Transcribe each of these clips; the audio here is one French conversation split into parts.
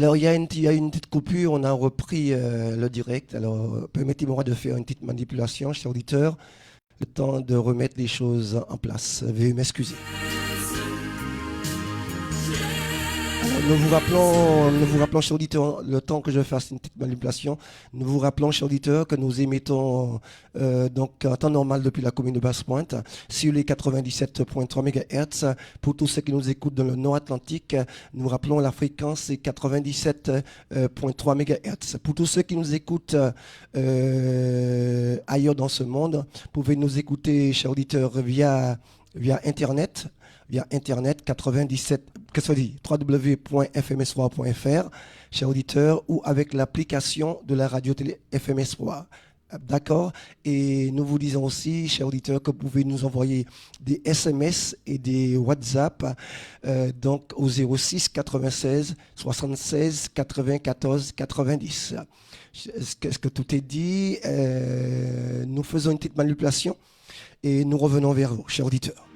Alors, il y a une petite coupure, on a repris le direct. Alors, permettez-moi de faire une petite manipulation, chers auditeurs, le temps de remettre les choses en place. Veuillez m'excuser. Alors, nous vous rappelons, chers auditeurs, le temps que je fasse une petite manipulation, nous vous rappelons, chers auditeurs, que nous émettons donc en temps normal depuis la commune de Basse-Pointe sur les 97.3 MHz. Pour tous ceux qui nous écoutent dans le Nord-Atlantique, nous rappelons la fréquence c'est 97.3 MHz. Pour tous ceux qui nous écoutent ailleurs dans ce monde, vous pouvez nous écouter, chers auditeurs, via Internet. Via Internet, 97, que ça dit, www.fmsroy.fr, chers auditeurs, ou avec l'application de la radio-télé FMS3. D'accord? Et nous vous disons aussi, chers auditeurs, que vous pouvez nous envoyer des SMS et des WhatsApp donc au 06 96 76 94 90. Est-ce que tout est dit? Nous faisons une petite manipulation et nous revenons vers vous, chers auditeurs.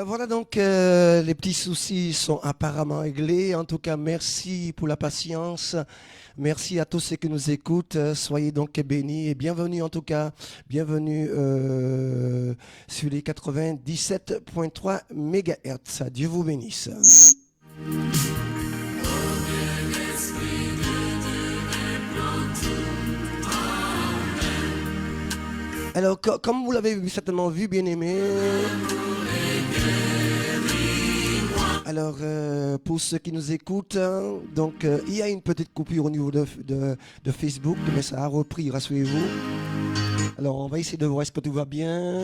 Voilà donc, les petits soucis sont apparemment réglés. En tout cas, merci pour la patience. Merci à tous ceux qui nous écoutent. Soyez donc bénis et bienvenue en tout cas. Bienvenue sur les 97.3 MHz. Dieu vous bénisse. Alors, comme vous l'avez certainement vu, bien-aimés, alors, pour ceux qui nous écoutent, donc il y a une petite coupure au niveau de Facebook, mais ça a repris, rassurez-vous. Alors, on va essayer de voir est-ce que tout va bien.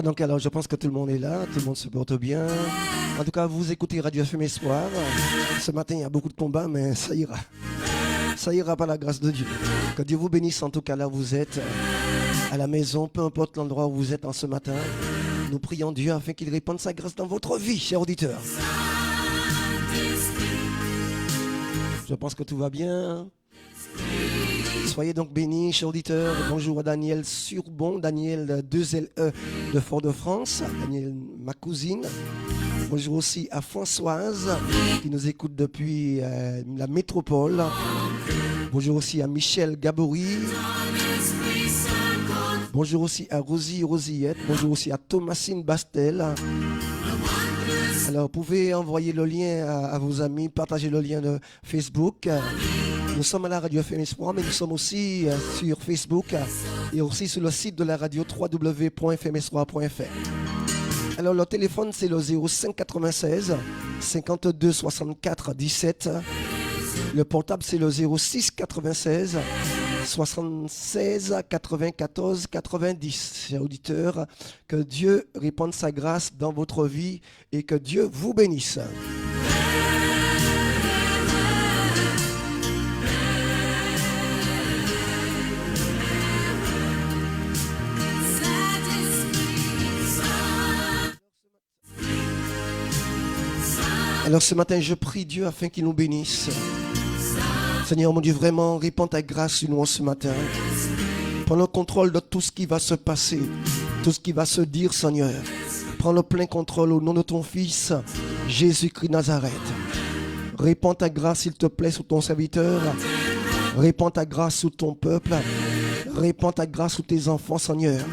donc alors je pense que tout le monde est là, tout le monde se porte bien. En tout cas, vous écoutez Radio FM Espoir. Ce matin, il y a beaucoup de combats, mais ça ira. Ça ira par la grâce de Dieu. Que Dieu vous bénisse en tout cas là où vous êtes, à la maison, peu importe l'endroit où vous êtes en ce matin. Nous prions Dieu afin qu'il répande sa grâce dans votre vie, chers auditeurs. Je pense que tout va bien. Soyez donc bénis, chers auditeurs. Bonjour à Daniel Surbon, Daniel 2LE de Fort-de-France, Daniel, ma cousine. Bonjour aussi à Françoise qui nous écoute depuis la métropole. Bonjour aussi à Michel Gabory. Bonjour aussi à Rosie Rosillette. Bonjour aussi à Thomasine Bastel. Alors, vous pouvez envoyer le lien à vos amis, partager le lien de Facebook. Nous sommes à la radio FM Espoir, mais nous sommes aussi sur Facebook et aussi sur le site de la radio www.fmespoir.fr. Alors, le téléphone, c'est le 05 96 52 64 17. Le portable, c'est le 06 96 76 94 90. Chers auditeurs, que Dieu répande sa grâce dans votre vie et que Dieu vous bénisse. Alors ce matin, je prie Dieu afin qu'il nous bénisse. Seigneur mon Dieu, vraiment, répands ta grâce sur nous ce matin. Prends le contrôle de tout ce qui va se passer, tout ce qui va se dire, Seigneur. Prends le plein contrôle au nom de ton Fils, Jésus-Christ Nazareth. Répands ta grâce, s'il te plaît, sur ton serviteur. Répands ta grâce sur ton peuple. Répands ta grâce sur tes enfants, Seigneur.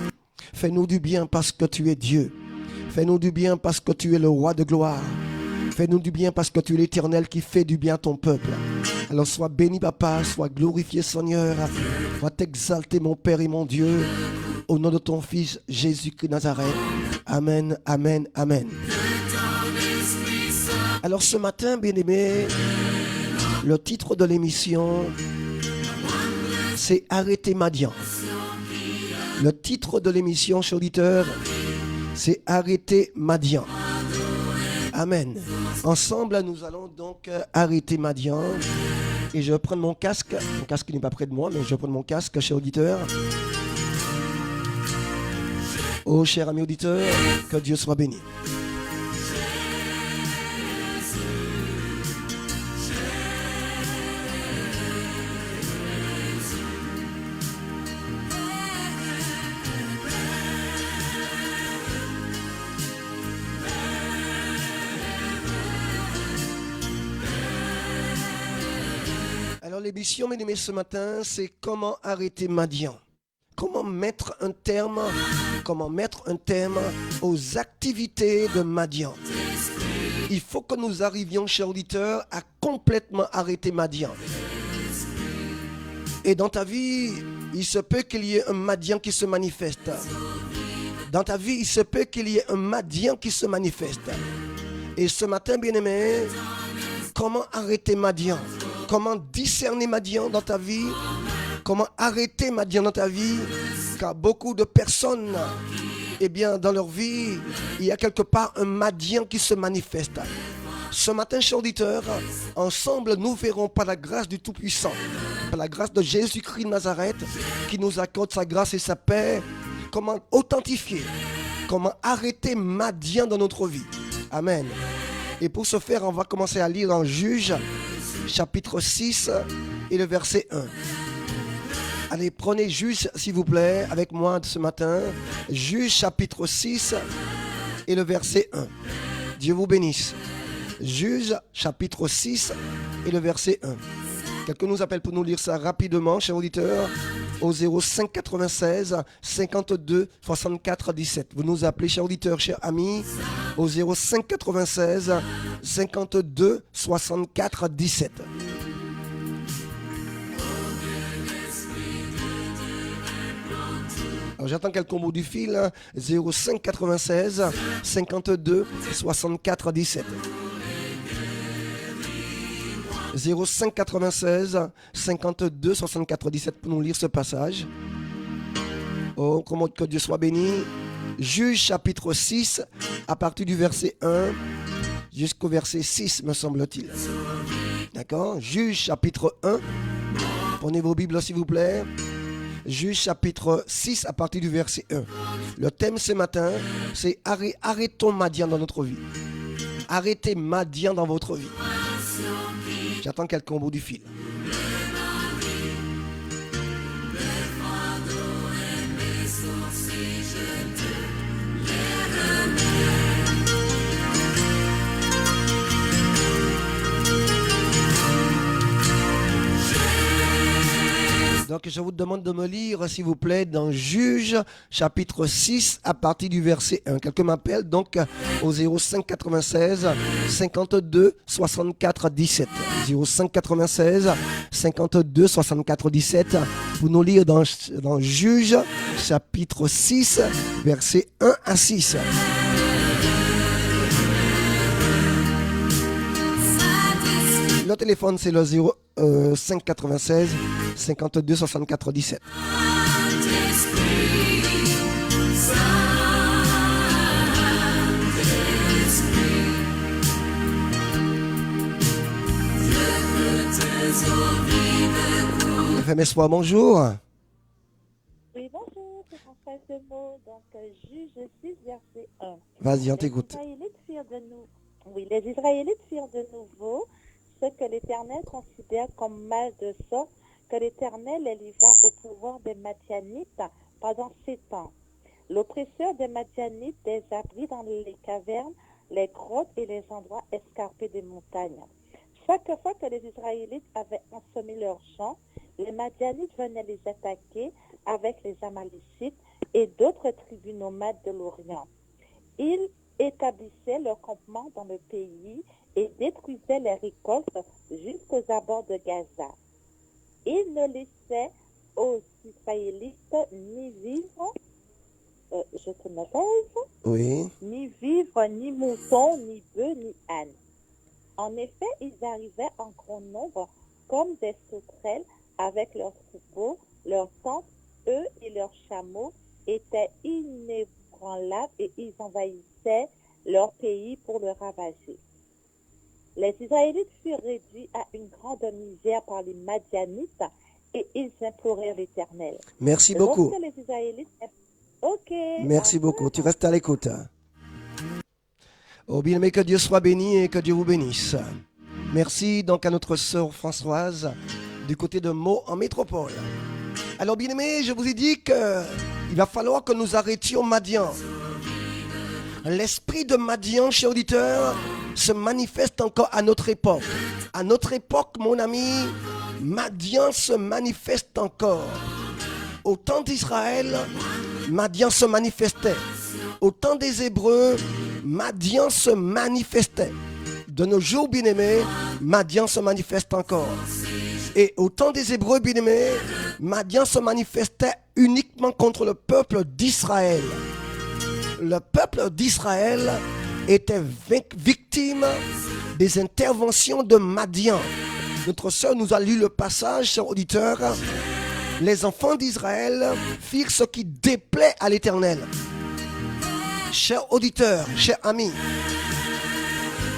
Fais-nous du bien parce que tu es Dieu. Fais-nous du bien parce que tu es le roi de gloire. Fais-nous du bien parce que tu es l'Éternel qui fait du bien à ton peuple. Alors sois béni, Papa, sois glorifié, Seigneur. Va t'exalter, mon Père et mon Dieu, au nom de ton Fils, Jésus-Christ Nazareth. Amen, amen, amen. Alors ce matin, bien-aimé, le titre de l'émission, c'est Arrêter Madian. Le titre de l'émission, chers auditeurs, c'est Arrêter Madian. Amen. Ensemble, nous allons donc arrêter Madian. Et je prends mon casque. Mon casque n'est pas près de moi, mais je prends mon casque, cher auditeur. Oh, cher ami auditeur, que Dieu soit béni. Alors l'émission, mes amis, ce matin, c'est comment arrêter Madian. Comment mettre un terme aux activités de Madian. Il faut que nous arrivions, chers auditeurs, à complètement arrêter Madian. Et dans ta vie, il se peut qu'il y ait un Madian qui se manifeste. Dans ta vie, il se peut qu'il y ait un Madian qui se manifeste. Et ce matin, bien-aimé, comment arrêter Madian? Comment discerner Madian dans ta vie? Comment arrêter Madian dans ta vie? Car beaucoup de personnes, eh bien, dans leur vie, il y a quelque part un Madian qui se manifeste. Ce matin, chers auditeurs, ensemble, nous verrons par la grâce du Tout-Puissant, par la grâce de Jésus-Christ de Nazareth, qui nous accorde sa grâce et sa paix, comment authentifier, comment arrêter Madian dans notre vie. Amen. Et pour ce faire, on va commencer à lire en Juges, chapitre 6 et le verset 1. Allez, prenez Juges, s'il vous plaît, avec moi ce matin. Juges, chapitre 6 et le verset 1. Dieu vous bénisse. Juges, chapitre 6 et le verset 1. Quelqu'un nous appelle pour nous lire ça rapidement, chers auditeurs, au 05 96 52 64 17. Vous nous appelez, chers auditeurs, chers amis, au 05 96 52 64 17. Alors j'attends quelqu'un au bout du fil, 05 96 52 64 17. 05 96 52 64 17 pour nous lire ce passage. Oh, comment que Dieu soit béni. Juge chapitre 6, à partir du verset 1 jusqu'au verset 6, me semble-t-il. D'accord? Juge chapitre 1. Prenez vos Bibles, s'il vous plaît. Juge chapitre 6, à partir du verset 1. Le thème ce matin, c'est arrêtons Madian dans notre vie. Arrêtez Madian dans votre vie. J'attends quelqu'un au bout du fil. Donc je vous demande de me lire, s'il vous plaît, dans Juge, chapitre 6, à partir du verset 1. Quelqu'un m'appelle donc au 05 96 52 64 17. 05 96 52 64 17. Pour nous lire dans Juge, chapitre 6, verset 1 à 6. Le téléphone, c'est le 05 96 52 64 17. FM Espoir, bonjour. Oui, bonjour, c'est François Semo, donc Juge 6, verset 1. Vas-y, on t'écoute. Les Israélites firent de nouveau ce que l'Éternel considère comme mal, de sorte que l'Éternel les livra au pouvoir des Madianites pendant 7 ans. L'oppresseur des Madianites les abrit dans les cavernes, les grottes et les endroits escarpés des montagnes. Chaque fois que les Israélites avaient ensemé leurs champs, les Madianites venaient les attaquer avec les Amalécites et d'autres tribus nomades de l'Orient. Ils établissaient leur campement dans le pays et détruisaient les récoltes jusqu'aux abords de Gaza. Ils ne laissaient aux Israélites ni vivre, oui, ni vivre, ni moutons, ni bœufs, ni ânes. En effet, ils arrivaient en grand nombre comme des sauterelles avec leurs troupeaux, leurs tentes, eux et leurs chameaux étaient inébranlables et ils envahissaient leur pays pour le ravager. Les Israélites furent réduits à une grande misère par les Madianites et ils implorèrent l'Éternel. Merci beaucoup. Lorsque les Israélites... Ok. Merci beaucoup. Tu restes à l'écoute. Oh bien-aimé, que Dieu soit béni et que Dieu vous bénisse. Merci donc à notre sœur Françoise du côté de Meaux en métropole. Alors bien-aimé, je vous ai dit qu'il va falloir que nous arrêtions Madian. L'esprit de Madian, chers auditeurs, se manifeste encore à notre époque. À notre époque, mon ami, Madian se manifeste encore. Au temps d'Israël, Madian se manifestait. Au temps des Hébreux, Madian se manifestait. De nos jours, bien-aimés, Madian se manifeste encore. Et au temps des Hébreux, bien-aimés, Madian se manifestait uniquement contre le peuple d'Israël. Le peuple d'Israël était victime des interventions de Madian. Notre sœur nous a lu le passage, chers auditeurs. Les enfants d'Israël firent ce qui déplaît à l'Éternel. Chers auditeurs, chers amis,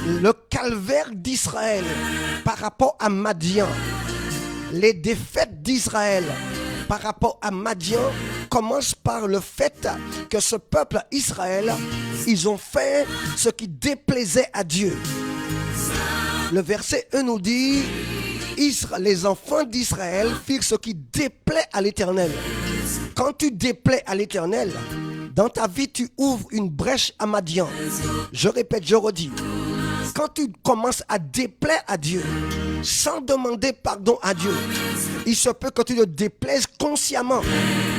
le calvaire d'Israël par rapport à Madian, les défaites d'Israël par rapport à Madian commencent par le fait que ce peuple Israël, ils ont fait ce qui déplaisait à Dieu. Le verset 1 nous dit, les enfants d'Israël firent ce qui déplaît à l'Éternel. Quand tu déplais à l'Éternel, dans ta vie, tu ouvres une brèche à Madian. Je répète, je redis. Quand tu commences à déplaire à Dieu, sans demander pardon à Dieu, il se peut que tu le déplaises consciemment.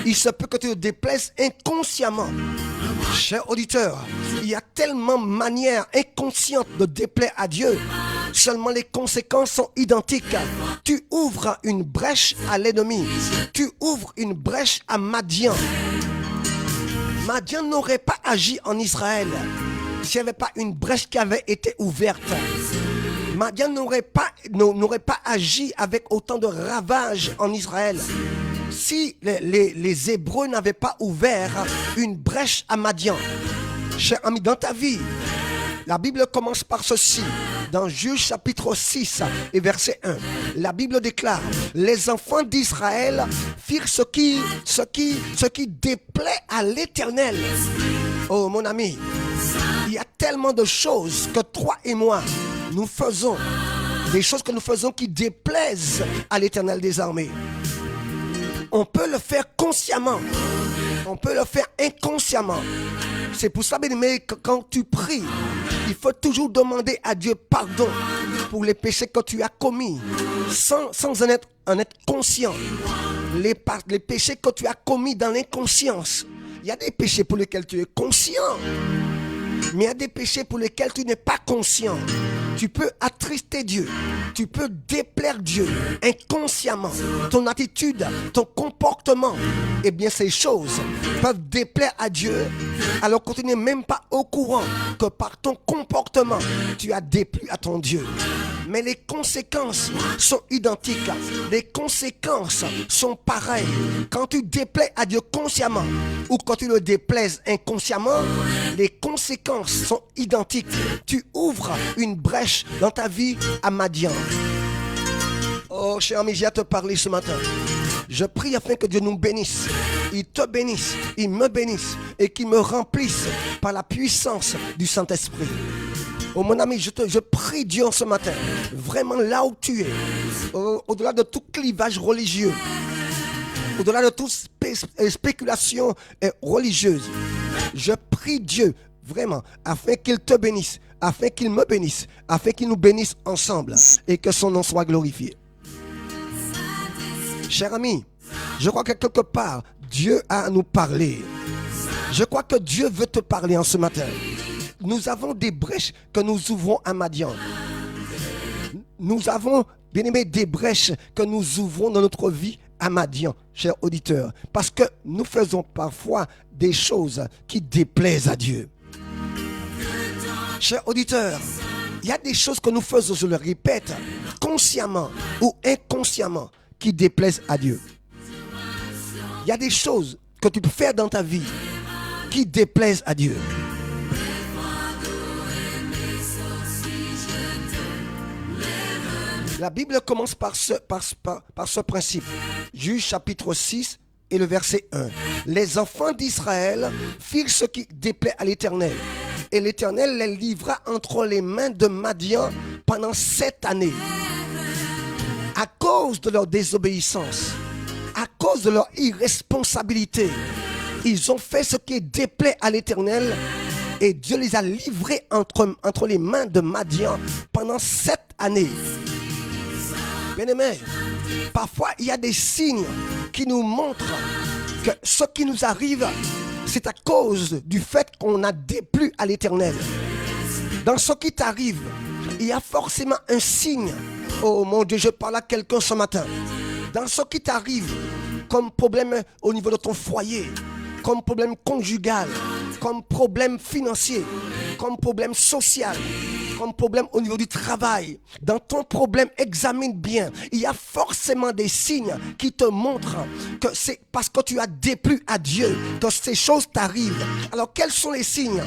Il se peut que tu le déplaises inconsciemment. Chers auditeurs, il y a tellement de manières inconscientes de déplaire à Dieu. Seulement les conséquences sont identiques. Tu ouvres une brèche à l'ennemi. Tu ouvres une brèche à Madian. Madian n'aurait pas agi en Israël s'il n'y avait pas une brèche qui avait été ouverte. Madian n'aurait pas agi avec autant de ravages en Israël si les Hébreux n'avaient pas ouvert une brèche à Madian, cher ami, dans ta vie, la Bible commence par ceci. Dans Juge chapitre 6 et verset 1, la Bible déclare: les enfants d'Israël firent ce qui déplaît à l'Éternel. Oh mon ami, il y a tellement de choses que toi et moi, nous faisons. Des choses que nous faisons qui déplaisent à l'Éternel des armées. On peut le faire consciemment. On peut le faire inconsciemment. C'est pour ça, bien-aimé, que quand tu pries, il faut toujours demander à Dieu pardon pour les péchés que tu as commis, sans en être conscient. Les péchés que tu as commis dans l'inconscience. Il y a des péchés pour lesquels tu es conscient, mais il y a des péchés pour lesquels tu n'es pas conscient. Tu peux attrister Dieu, tu peux déplaire Dieu inconsciemment. Ton attitude, ton comportement, eh bien ces choses peuvent déplaire à Dieu alors que tu n'es même pas au courant que par ton comportement, tu as déplu à ton Dieu. Mais les conséquences sont identiques. Les conséquences sont pareilles. Quand tu déplais à Dieu consciemment ou quand tu le déplaises inconsciemment, les conséquences sont identiques. Tu ouvres une brèche dans ta vie à Madian. Oh, cher ami, j'ai à te parler ce matin. Je prie afin que Dieu nous bénisse. Il te bénisse, il me bénisse et qu'il me remplisse par la puissance du Saint-Esprit. Oh mon ami, je prie Dieu en ce matin, vraiment là où tu es, au-delà de tout clivage religieux, au-delà de toute spéculation religieuse, je prie Dieu vraiment afin qu'il te bénisse, afin qu'il me bénisse, afin qu'il nous bénisse ensemble et que son nom soit glorifié. Cher ami, je crois que quelque part, Dieu a à nous parler. Je crois que Dieu veut te parler en ce matin. Nous avons des brèches que nous ouvrons à Madian. Nous avons, bien aimé, des brèches que nous ouvrons dans notre vie à Madian, chers auditeurs. Parce que nous faisons parfois des choses qui déplaisent à Dieu. Chers auditeurs, il y a des choses que nous faisons, je le répète, consciemment ou inconsciemment, qui déplaisent à Dieu. Il y a des choses que tu peux faire dans ta vie qui déplaisent à Dieu. La Bible commence par ce principe. Juge chapitre 6 et le verset 1. Les enfants d'Israël firent ce qui déplaît à l'Éternel. Et l'Éternel les livra entre les mains de Madian pendant 7 années. À cause de leur désobéissance, à cause de leur irresponsabilité, ils ont fait ce qui déplaît à l'Éternel. Et Dieu les a livrés entre les mains de Madian pendant 7 années. Bien-aimés, parfois il y a des signes qui nous montrent que ce qui nous arrive, c'est à cause du fait qu'on a déplu à l'Éternel. Dans ce qui t'arrive, il y a forcément un signe. Oh mon Dieu, je parle à quelqu'un ce matin. Dans ce qui t'arrive, comme problème au niveau de ton foyer, comme problème conjugal, comme problème financier, comme problème social, comme problème au niveau du travail, dans ton problème, examine bien. Il y a forcément des signes qui te montrent que c'est parce que tu as déplu à Dieu que ces choses t'arrivent. Alors quels sont les signes?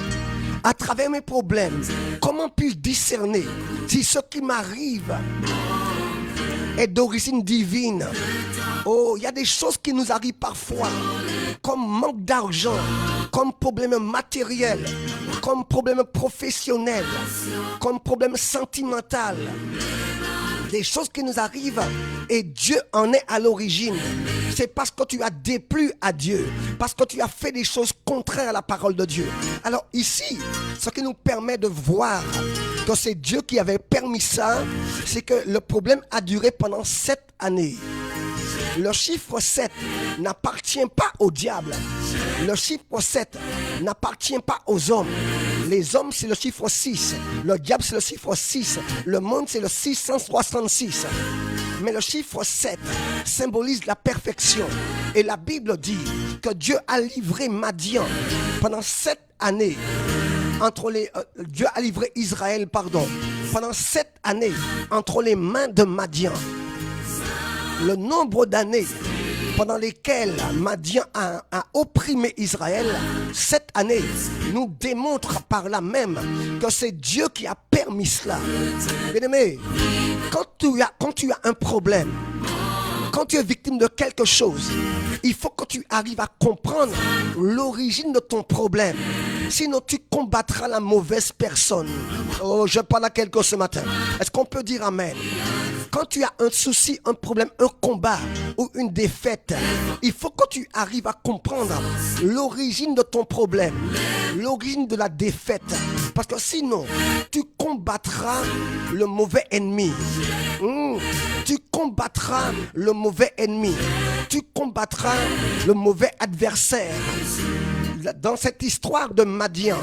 À travers mes problèmes, comment puis-je discerner si ce qui m'arrive est d'origine divine? Oh, il y a des choses qui nous arrivent parfois, comme manque d'argent, comme problème matériel, comme problème professionnel, comme problème sentimental. Des choses qui nous arrivent et Dieu en est à l'origine. C'est parce que tu as déplu à Dieu, parce que tu as fait des choses contraires à la parole de Dieu. Alors ici, ce qui nous permet de voir que c'est Dieu qui avait permis ça, c'est que le problème a duré pendant 7 années. Le chiffre 7 n'appartient pas au diable. Le chiffre 7 n'appartient pas aux hommes. Les hommes, c'est le chiffre 6. Le diable, c'est le chiffre 6. Le monde, c'est le 666. Mais le chiffre 7 symbolise la perfection. Et la Bible dit que Dieu a livré Madian pendant 7 années. Dieu a livré Israël, pendant 7 années entre les mains de Madian. Le nombre d'années pendant lesquels Madian a opprimé Israël, cette année nous démontre par là même que c'est Dieu qui a permis cela. Bien-aimé, quand tu as un problème, quand tu es victime de quelque chose, il faut que tu arrives à comprendre l'origine de ton problème. Sinon, tu combattras la mauvaise personne. Oh, je parle à quelqu'un ce matin. Est-ce qu'on peut dire amen? Quand tu as un souci, un problème, un combat ou une défaite, il faut que tu arrives à comprendre l'origine de ton problème, l'origine de la défaite. Parce que sinon, tu combattras le mauvais ennemi. Tu combattras le mauvais ennemi. Tu combattras le mauvais adversaire. Dans cette histoire de Madian,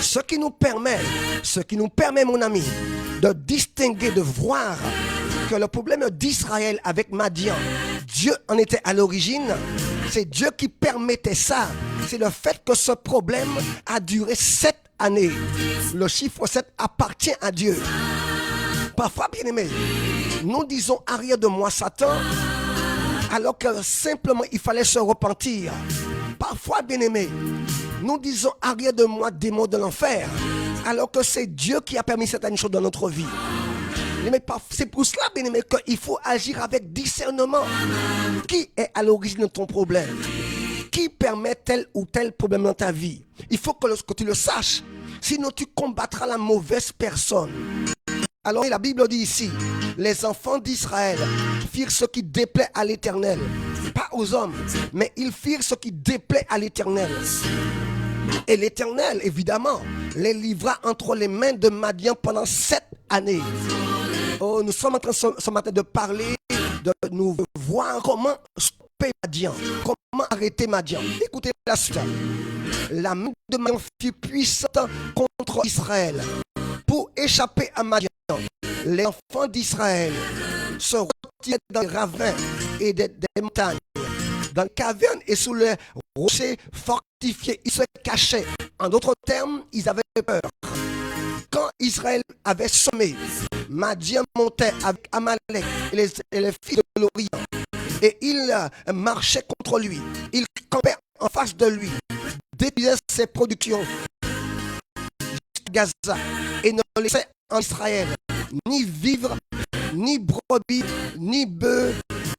ce qui nous permet, mon ami, de distinguer, de voir que le problème d'Israël avec Madian, Dieu en était à l'origine, c'est Dieu qui permettait ça. C'est le fait que ce problème a duré 7 années. Le chiffre 7 appartient à Dieu. Parfois, bien-aimés, nous disons arrière de moi Satan, alors que simplement il fallait se repentir. Parfois, bien-aimés, nous disons arrière de moi démon de l'enfer, alors que c'est Dieu qui a permis certaines choses dans notre vie. Mais c'est pour cela, bien-aimé, qu'il faut agir avec discernement. Qui est à l'origine de ton problème? Qui permet tel ou tel problème dans ta vie? Il faut que tu le saches. Sinon, tu combattras la mauvaise personne. Alors, la Bible dit ici, les enfants d'Israël firent ce qui déplaît à l'Éternel. Pas aux hommes, mais ils firent ce qui déplaît à l'Éternel. Et l'Éternel, évidemment, les livra entre les mains de Madian pendant 7 années. Oh, nous sommes en train ce matin de parler, de nous voir comment stopper Madian, comment arrêter Madian. Écoutez la suite. La main de Madian fut puissante contre Israël. Pour échapper à Madian, les enfants d'Israël se retiraient dans les ravins et des montagnes, dans les cavernes et sous les rochers fortifiés. Ils se cachaient. En d'autres termes, ils avaient peur. Quand Israël avait sommé, Madian montait avec Amalek et les filles de l'Orient. Et il marchait contre lui. Il campait en face de lui, détruisait ses productions jusqu'à Gaza et ne laissait en Israël ni vivre, ni brebis, ni bœufs,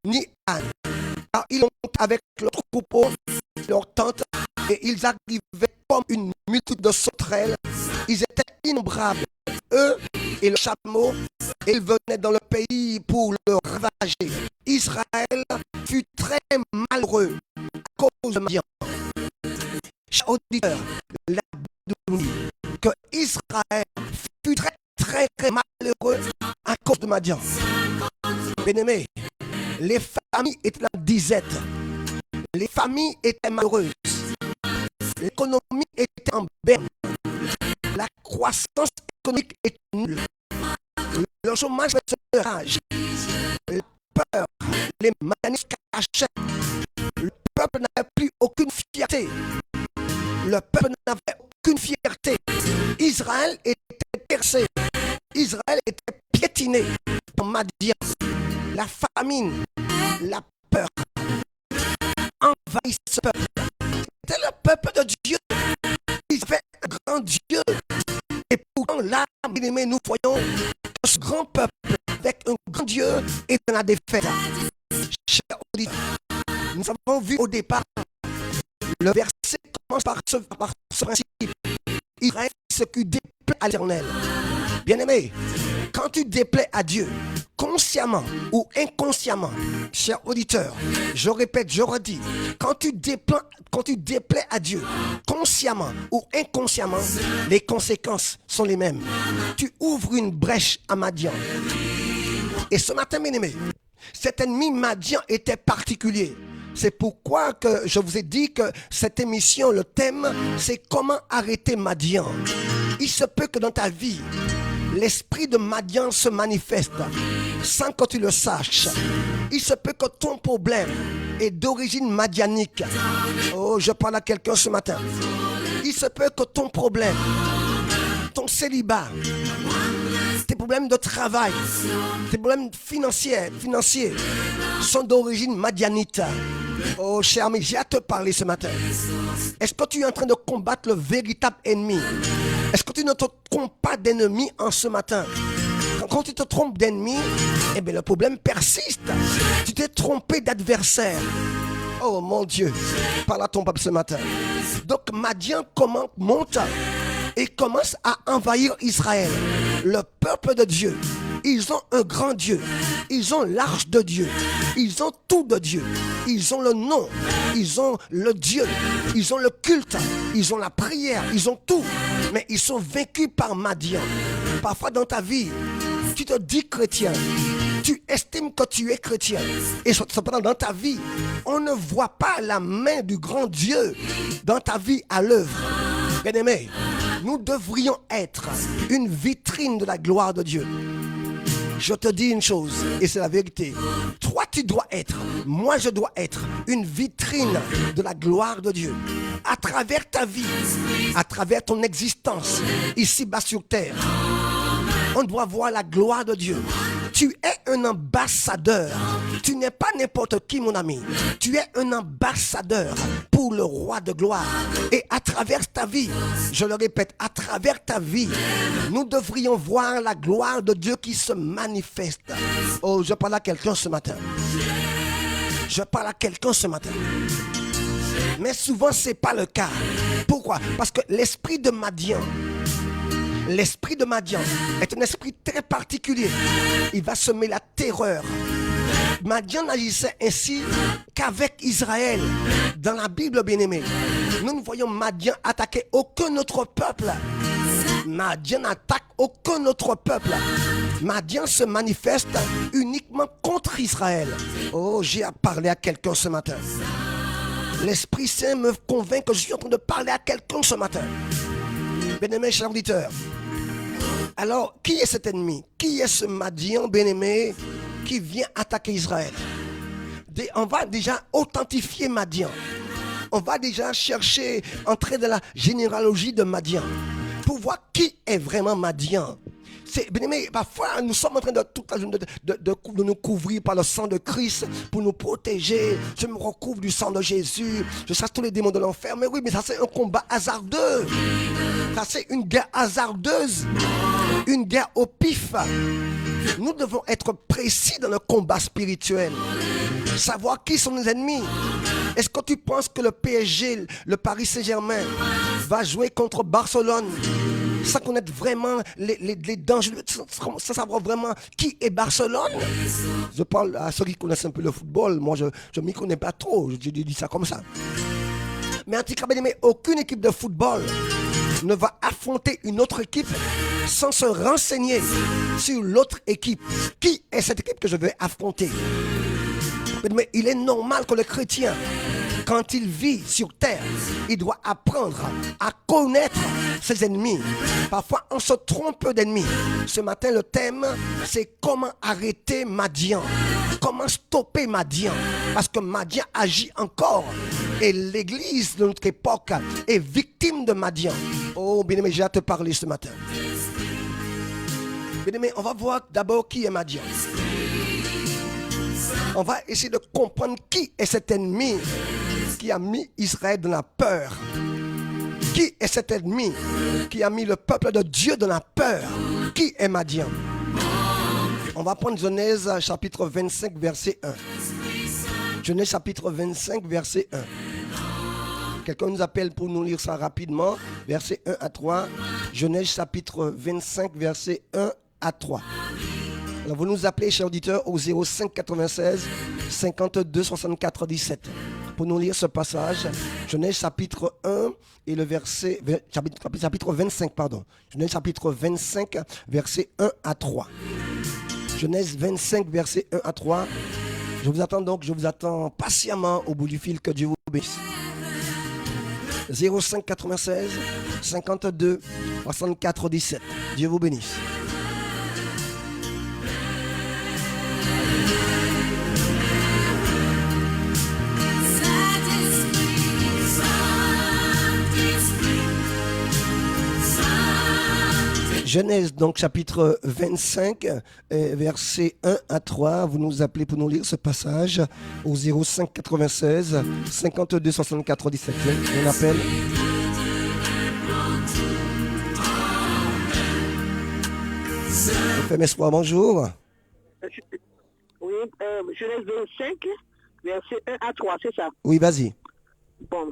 ni ânes. Car ils montaient avec leurs troupeaux, leurs tentes, et ils arrivaient comme une multitude de sauterelles. Ils étaient innombrables, eux et le chameau, et ils venaient dans le pays pour le ravager. Israël fut très malheureux à cause de Madian. Chers auditeurs, la Bible nous dit que Israël fut très malheureux à cause de Madian. Bien-aimés, les familles étaient en disette. Les familles étaient malheureuses. L'économie était en berne. La croissance économique était nulle. Le chômage faisait rage. La peur, les manies se cachaient. Le peuple n'avait plus aucune fierté. Le peuple n'avait aucune fierté. Israël était percé. Israël était piétiné par Madian. La famine, la peur envahissent ce peuple. C'était le peuple de Dieu. Il avait un grand Dieu. Et pourtant, là, bien-aimés, nous voyons que ce grand peuple, avec un grand Dieu, est dans la défaite. Chers auditeurs, nous avons vu au départ, le verset commence par ce principe. Israël, ce qui déplaît à l'Éternel. Bien-aimé, quand tu déplais à Dieu, consciemment ou inconsciemment, cher auditeur, je répète, je redis, quand tu déplais à Dieu, consciemment ou inconsciemment, les conséquences sont les mêmes. Tu ouvres une brèche à Madian. Et ce matin, bien-aimé, cet ennemi Madian était particulier. C'est pourquoi que je vous ai dit que cette émission, le thème, c'est comment arrêter Madian. Il se peut que dans ta vie, l'esprit de Madian se manifeste sans que tu le saches. Il se peut que ton problème est d'origine madianique. Oh, je parle à quelqu'un ce matin. Il se peut que ton problème, ton célibat, tes problèmes de travail, tes problèmes financiers sont d'origine madianite. Oh cher ami, j'ai à te parler ce matin. Est-ce que tu es en train de combattre le véritable ennemi? Est-ce que tu ne te trompes pas d'ennemi en ce matin? Quand tu te trompes d'ennemi, eh bien le problème persiste. Tu t'es trompé d'adversaire. Oh mon Dieu, parle à ton peuple ce matin. Donc Madian monte et commence à envahir Israël. Le peuple de Dieu, ils ont un grand Dieu, ils ont l'arche de Dieu, ils ont tout de Dieu, ils ont le nom, ils ont le Dieu, ils ont le culte, ils ont la prière, ils ont tout, mais ils sont vaincus par Madian. Parfois dans ta vie, tu te dis chrétien, tu estimes que tu es chrétien, et cependant dans ta vie, on ne voit pas la main du grand Dieu dans ta vie à l'œuvre. Bien-aimés, nous devrions être une vitrine de la gloire de Dieu. Je te dis une chose, et c'est la vérité. Toi, tu dois être, moi, je dois être une vitrine de la gloire de Dieu. À travers ta vie, à travers ton existence, ici-bas sur terre, on doit voir la gloire de Dieu. Tu es un ambassadeur. Tu n'es pas n'importe qui, mon ami. Tu es un ambassadeur pour le roi de gloire. Et à travers ta vie, je le répète, à travers ta vie, nous devrions voir la gloire de Dieu qui se manifeste. Oh, je parle à quelqu'un ce matin. Je parle à quelqu'un ce matin. Mais souvent, ce n'est pas le cas. Pourquoi? Parce que l'esprit de Madian est un esprit très particulier. Il va semer la terreur. Madian agissait ainsi qu'avec Israël. Dans la Bible, bien-aimée, nous ne voyons Madian attaquer aucun autre peuple. Madian n'attaque aucun autre peuple. Madian se manifeste uniquement contre Israël. Oh, j'ai à parler à quelqu'un ce matin. L'Esprit Saint me convainc que je suis en train de parler à quelqu'un ce matin. Bien-aimé, cher auditeur. Alors, qui est cet ennemi? Qui est ce Madian, bien-aimé, qui vient attaquer Israël? On va déjà authentifier Madian. On va déjà chercher, entrer dans la généalogie de Madian, pour voir qui est vraiment Madian. Bien-aimé, parfois nous sommes en train de nous couvrir par le sang de Christ pour nous protéger. Je me recouvre du sang de Jésus. Je chasse tous les démons de l'enfer. Mais oui, mais ça c'est un combat hasardeux. Ça c'est une guerre hasardeuse. Une guerre au pif. Nous devons être précis dans le combat spirituel. Savoir qui sont nos ennemis. Est-ce que tu penses que le PSG, le Paris Saint-Germain, va jouer contre Barcelone sans connaître vraiment les dangers, sans savoir vraiment qui est Barcelone? Je parle à ceux qui connaissent un peu le football. Moi, je ne m'y connais pas trop. Je dis ça comme ça. Mais en tout cas, aucune équipe de football ne va affronter une autre équipe sans se renseigner sur l'autre équipe. Qui est cette équipe que je vais affronter? Mais il est normal que le chrétien, quand il vit sur terre, il doit apprendre à connaître ses ennemis. Parfois, on se trompe d'ennemis. Ce matin, le thème, c'est comment arrêter Madian. Comment stopper Madian. Parce que Madian agit encore. Et l'église de notre époque est victime de Madian. Oh, bien-aimé, j'ai à te parler ce matin. Bien-aimé, on va voir d'abord qui est Madian. On va essayer de comprendre qui est cet ennemi qui a mis Israël dans la peur. Qui est cet ennemi qui a mis le peuple de Dieu dans la peur? Qui est Madian? On va prendre Genèse chapitre 25 verset 1. Genèse chapitre 25 verset 1. Quelqu'un nous appelle pour nous lire ça rapidement. Verset 1 à 3. Genèse chapitre 25 verset 1 à 3. Alors vous nous appelez, chers auditeurs, au 05 96 52 64 17 pour nous lire ce passage. Genèse chapitre 1 et le verset chapitre 25 pardon. Genèse chapitre 25 verset 1 à 3. Genèse 25 verset 1 à 3. Je vous attends patiemment au bout du fil. Que Dieu vous bénisse. 05 96 52 64 17. Dieu vous bénisse. Genèse, donc chapitre 25, versets 1 à 3. Vous nous appelez pour nous lire ce passage au 05 96 52 64 17. On appelle. FM Espoir, bonjour. Oui, Genèse 25, versets 1 à 3, c'est ça? Oui, vas-y. Bon.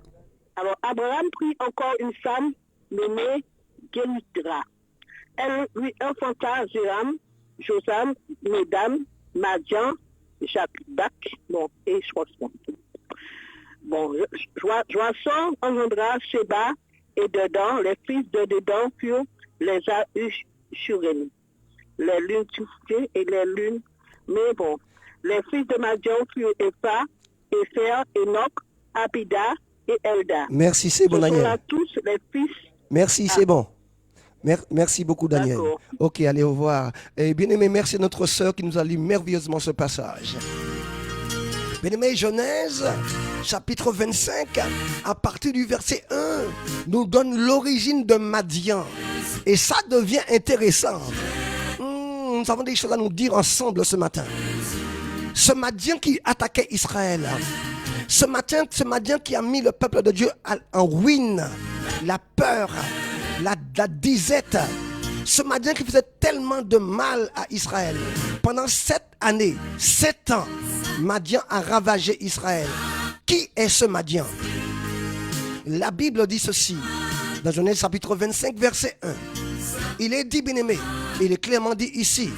Alors, Abraham prit encore une femme nommée Guénitra. Elle lui enfanta Zéram, Josam, Médam, Madian, Jacques, bon, et je crois que c'est bon. Bon, Joasson engendra Séba, et dedans, les fils de dedans furent les Ahushurim, les lunes tuftées et les lunes. Mais bon, les fils de Madian furent Epha, Épher, Enoch, Abida et Elda. Merci, c'est bon, Daniel. Ce sont là tous les fils. Merci, c'est bon. Merci beaucoup, Daniel. D'accord. Ok, allez, au revoir. Et bien aimé, merci à notre sœur qui nous a lu merveilleusement ce passage. Bien aimé, Genèse, chapitre 25, à partir du verset 1, nous donne l'origine de Madian. Et ça devient intéressant. Nous avons des choses à nous dire ensemble ce matin. Ce Madian qui attaquait Israël. Ce Madian qui a mis le peuple de Dieu en ruine. La peur, la disette. Ce Madian qui faisait tellement de mal à Israël. Pendant 7 années, 7 ans, Madian a ravagé Israël. Qui est ce Madian? La Bible dit ceci, dans Genèse chapitre 25, verset 1. Il est dit, bien-aimé, il est clairement dit ici,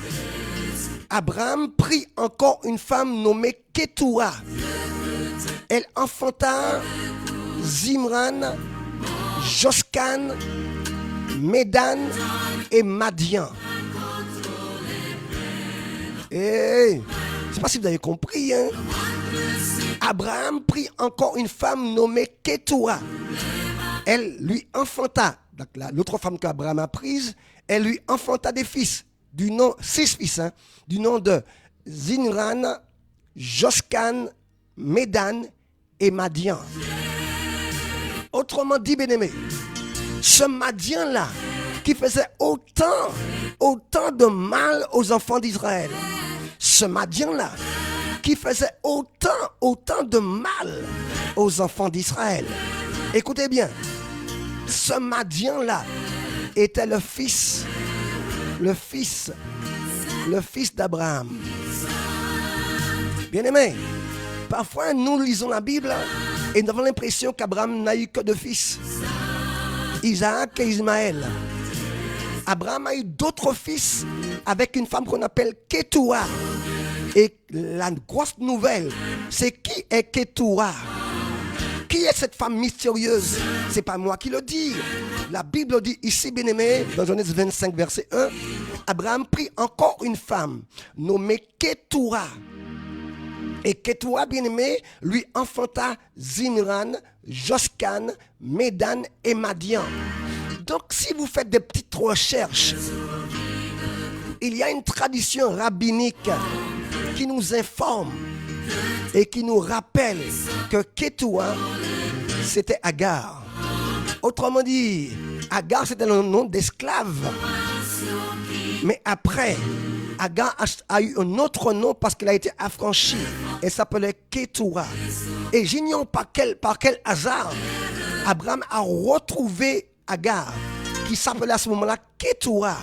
Abraham prit encore une femme nommée Ketura. Elle enfanta Zimran, Joscan, Médan et Madian. Je ne sais pas si vous avez compris. Abraham prit encore une femme nommée Ketura. Elle lui enfanta, l'autre femme qu'Abraham a prise, elle lui enfanta des fils, 6 fils, du nom de Zinran, Joscan, Médan et Madian. Autrement dit, bien-aimé, ce Madian-là, qui faisait autant de mal aux enfants d'Israël, ce Madian-là, qui faisait autant de mal aux enfants d'Israël. Écoutez bien, ce Madian-là était le fils d'Abraham. Bien-aimé, parfois nous lisons la Bible et nous avons l'impression qu'Abraham n'a eu que 2 fils, Isaac et Ismaël. Abraham a eu d'autres fils avec une femme qu'on appelle Ketura. Et la grosse nouvelle, c'est qui est Ketura? Qui est cette femme mystérieuse? C'est pas moi qui le dis. La Bible dit ici, bien-aimé, dans Genèse 25, verset 1, Abraham prit encore une femme nommée Ketura. Et Ketura, bien-aimé, lui enfanta Zimran, Joscan, Médan et Madian. Donc, si vous faites des petites recherches, il y a une tradition rabbinique qui nous informe et qui nous rappelle que Ketura, c'était Agar. Autrement dit, Agar, c'était le nom d'esclave. Mais après, Agar a eu un autre nom parce qu'elle a été affranchie. Elle s'appelait Ketura. Et j'ignore par quel hasard, Abraham a retrouvé Agar, qui s'appelait à ce moment-là Ketura.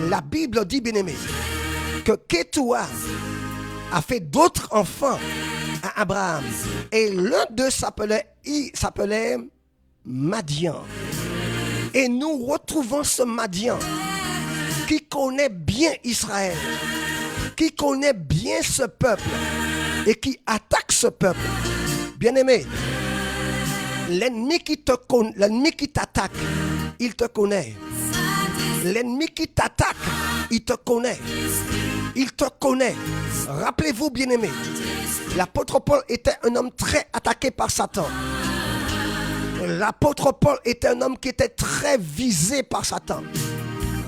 La Bible dit, bien-aimé, que Ketura a fait d'autres enfants à Abraham. Et l'un d'eux s'appelait Madian. Et nous retrouvons ce Madian qui connaît bien Israël, qui connaît bien ce peuple et qui attaque ce peuple. Bien-aimé, l'ennemi qui t'attaque, il te connaît. L'ennemi qui t'attaque, il te connaît. Il te connaît. Rappelez-vous, bien-aimé, l'apôtre Paul était un homme très attaqué par Satan. L'apôtre Paul était un homme qui était très visé par Satan.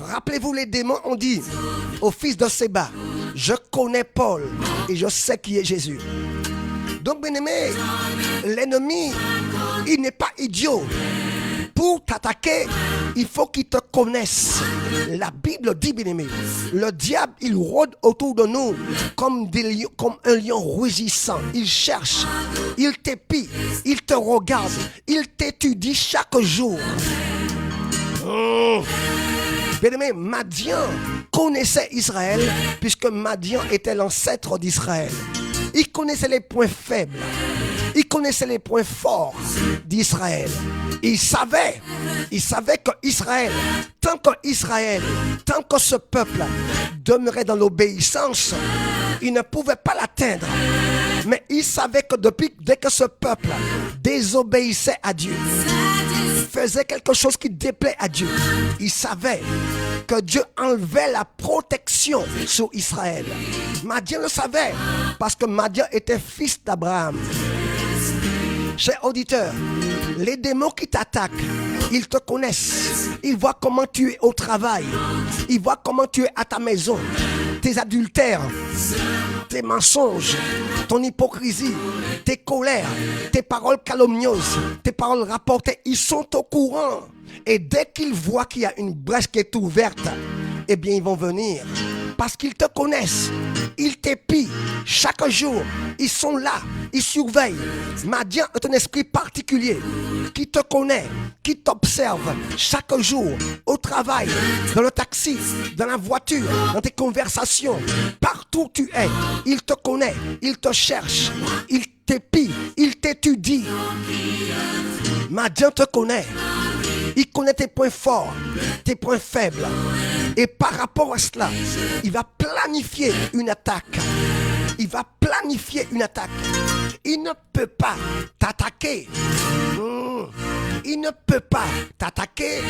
Rappelez-vous, les démons ont dit au fils de Séba, je connais Paul et je sais qui est Jésus. Donc, bien-aimé, l'ennemi, il n'est pas idiot. Pour t'attaquer, il faut qu'il te connaisse. La Bible dit, bien-aimé, le diable, il rôde autour de nous comme un lion rugissant. Il cherche, il t'épie, il te regarde, il t'étudie chaque jour. Bien-aimé, Madian connaissait Israël puisque Madian était l'ancêtre d'Israël. Il connaissait les points faibles. Il connaissait les points forts d'Israël. Il savait que Israël, tant que ce peuple demeurait dans l'obéissance, il ne pouvait pas l'atteindre. Mais il savait que dès que ce peuple désobéissait à Dieu, faisait quelque chose qui déplaît à Dieu, il savait que Dieu enlevait la protection sur Israël. Madian le savait parce que Madian était fils d'Abraham. Chers auditeurs, les démons qui t'attaquent, ils te connaissent. Ils voient comment tu es au travail. Ils voient comment tu es à ta maison. Tes adultères, tes mensonges, ton hypocrisie, tes colères, tes paroles calomnieuses, tes paroles rapportées, ils sont au courant. Et dès qu'ils voient qu'il y a une brèche qui est ouverte, eh bien ils vont venir. Parce qu'ils te connaissent, ils t'épient chaque jour, ils sont là, ils surveillent. Madian est un esprit particulier qui te connaît, qui t'observe chaque jour, au travail, dans le taxi, dans la voiture, dans tes conversations, partout où tu es, il te connaît, il te cherche, il t'épie, il t'étudie. Madian te connaît. Il connaît tes points forts, tes points faibles. Et par rapport à cela, il va planifier une attaque. Il va planifier une attaque. Il ne peut pas t'attaquer. Il ne peut pas t'attaquer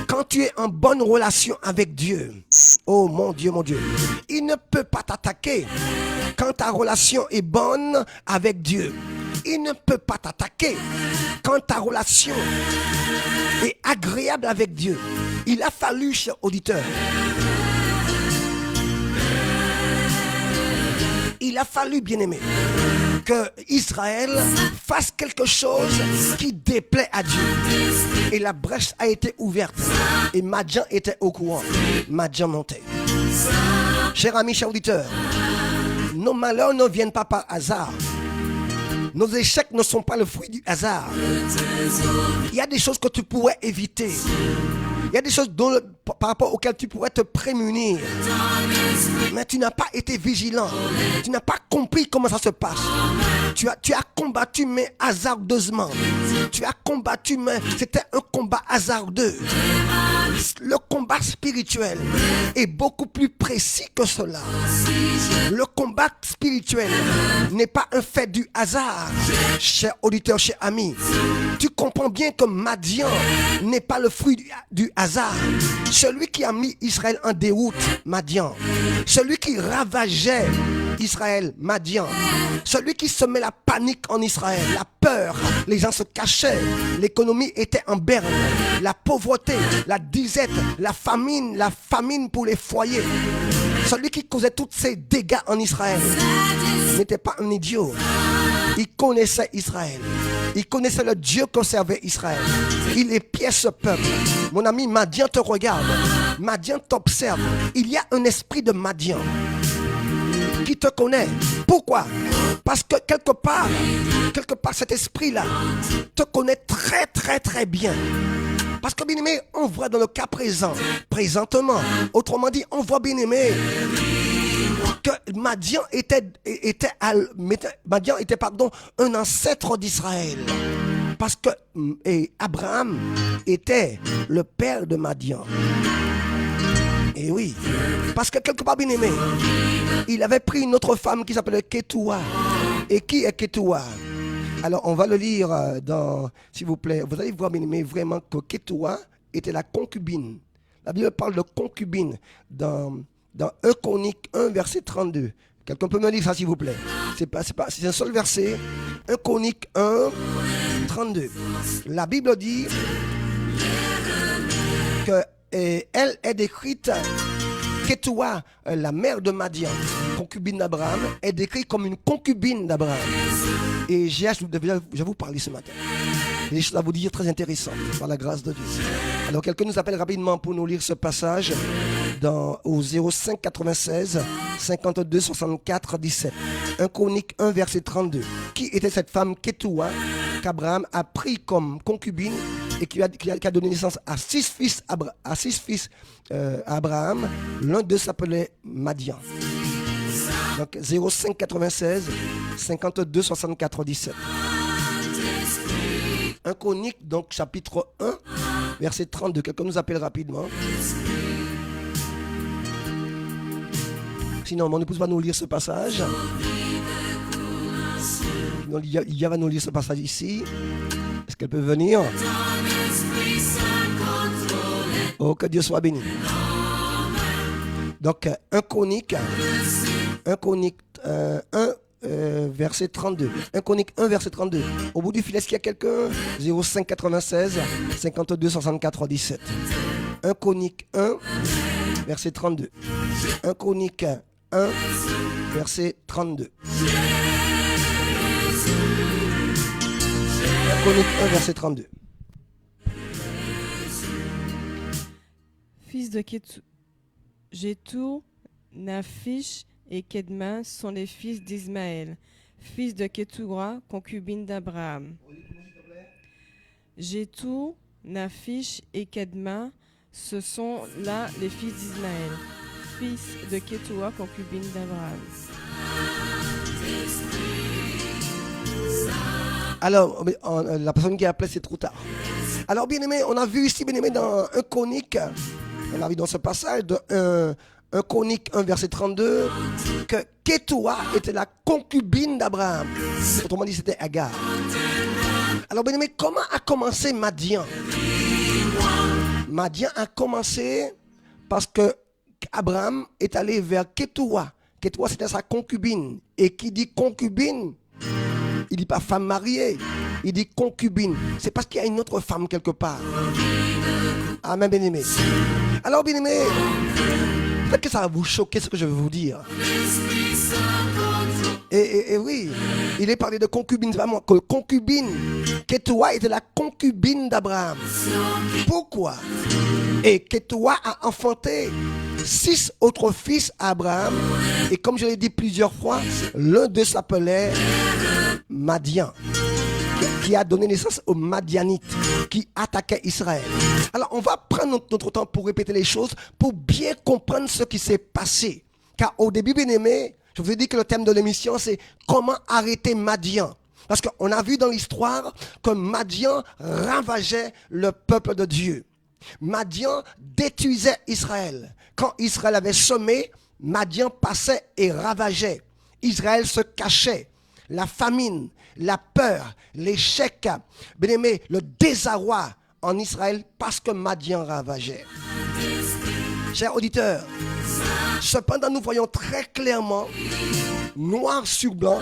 quand tu es en bonne relation avec Dieu. Oh mon Dieu, mon Dieu. Il ne peut pas t'attaquer quand ta relation est bonne avec Dieu. Il ne peut pas t'attaquer quand ta relation est agréable avec Dieu. Il a fallu, chers auditeurs, il a fallu, bien-aimé, que Israël fasse quelque chose qui déplaît à Dieu. Et la brèche a été ouverte. Et Madian était au courant. Madian montait. Chers amis, chers auditeurs, nos malheurs ne viennent pas par hasard. Nos échecs ne sont pas le fruit du hasard. Il y a des choses que tu pourrais éviter. Il y a des choses par rapport auxquelles tu pourrais te prémunir. Mais tu n'as pas été vigilant. Tu n'as pas compris comment ça se passe. Tu as combattu, mais hasardeusement. Tu as combattu, mais c'était un combat hasardeux. Le combat spirituel est beaucoup plus précis que cela. Le combat spirituel n'est pas un fait du hasard. Chers auditeurs, chers amis, tu comprends bien que Madian n'est pas le fruit du hasard. Celui qui a mis Israël en déroute, Madian. Celui qui ravageait Israël, Madian. Celui qui semait la panique en Israël, la peur, les gens se cachaient, l'économie était en berne, la pauvreté, la disette, la famine pour les foyers. Celui qui causait tous ces dégâts en Israël n'était pas un idiot. Il connaissait Israël. Il connaissait le Dieu que servait Israël. Il épiait ce peuple. Mon ami, Madian te regarde. Madian t'observe. Il y a un esprit de Madian qui te connaît. Pourquoi? Parce que quelque part, cet esprit-là te connaît très très très bien. Parce que bien aimé, on voit dans le cas présentement, autrement dit, on voit bien aimé que Madian était un ancêtre d'Israël. Parce que Abraham était le père de Madian. Et oui, parce que quelque part bien aimé, il avait pris une autre femme qui s'appelait Ketura. Et qui est Ketura? Alors on va le lire s'il vous plaît, vous allez voir bien aimé vraiment que Ketura était la concubine. La Bible parle de concubine dans 1 Chronique 1 verset 32. Quelqu'un peut me lire ça s'il vous plaît? C'est un seul verset. 1 Chronique 1 32. La Bible dit que elle est décrite, Ketura, la mère de Madian, concubine d'Abraham, est décrite comme une concubine d'Abraham. Et je vais vous parler ce matin. J'ai des choses à vous dire très intéressantes par la grâce de Dieu. Alors quelqu'un nous appelle rapidement pour nous lire ce passage au 05 96 52 64 17. 1 Chronique 1 verset 32. Qui était cette femme Kétoua qu'Abraham a pris comme concubine et qui a donné naissance à six fils à Abraham. L'un d'eux s'appelait Madian. Donc 05 96 52 64 17. 1 Chronique, donc chapitre 1, verset 32. Quelqu'un nous appelle rapidement. Sinon, mon épouse va nous lire ce passage. Lydia va nous lire ce passage ici. Est-ce qu'elle peut venir? Oh, que Dieu soit béni. Donc, 1 Chronique 1, verset 32. 1 Chronique 1, verset 32. Au bout du fil, est-ce qu'il y a quelqu'un? 05 96 52 64 17. 1 Chronique 1, verset 32. 1 Chronique 1, verset 32. 1 Chronique 1, verset 32. Fils de Jétour, Naphish et Kedma sont les fils d'Ismaël, fils de Kétoura, concubine d'Abraham. Jétour, Naphish et Kedma, ce sont là les fils d'Ismaël, fils de Kétoura, concubine d'Abraham. Alors, la personne qui a appelé, c'est trop tard. Alors, bien aimé, on a vu ici, bien aimé, dans 1 Chronique, on a vu dans ce passage de 1 Chronique 1 verset 32 que Kétoua était la concubine d'Abraham. Autrement dit, c'était Agar. Alors, bien aimé, comment a commencé Madian? Madian a commencé parce que Abraham est allé vers Kétoua. Kétoua, c'était sa concubine. Et qui dit concubine, il dit pas femme mariée, il dit concubine. C'est parce qu'il y a une autre femme quelque part. Amen, bien-aimé. Alors, bien-aimé, peut-être que ça va vous choquer ce que je vais vous dire. Et oui, il est parlé de concubine, c'est pas moi, que concubine. Kétoua était la concubine d'Abraham. Pourquoi? Et Kétoua a enfanté 6 autres fils à Abraham. Et comme je l'ai dit plusieurs fois, l'un d'eux s'appelait Madian, qui a donné naissance aux Madianites qui attaquaient Israël. Alors on va prendre notre temps pour répéter les choses, pour bien comprendre ce qui s'est passé. Car au début, bien aimé, je vous ai dit que le thème de l'émission, c'est comment arrêter Madian. Parce qu'on a vu dans l'histoire que Madian ravageait le peuple de Dieu. Madian détruisait Israël. Quand Israël avait semé, Madian passait et ravageait. Israël se cachait. La famine, la peur, l'échec, bien aimé, le désarroi en Israël parce que Madian ravageait. Chers auditeurs, cependant nous voyons très clairement, noir sur blanc,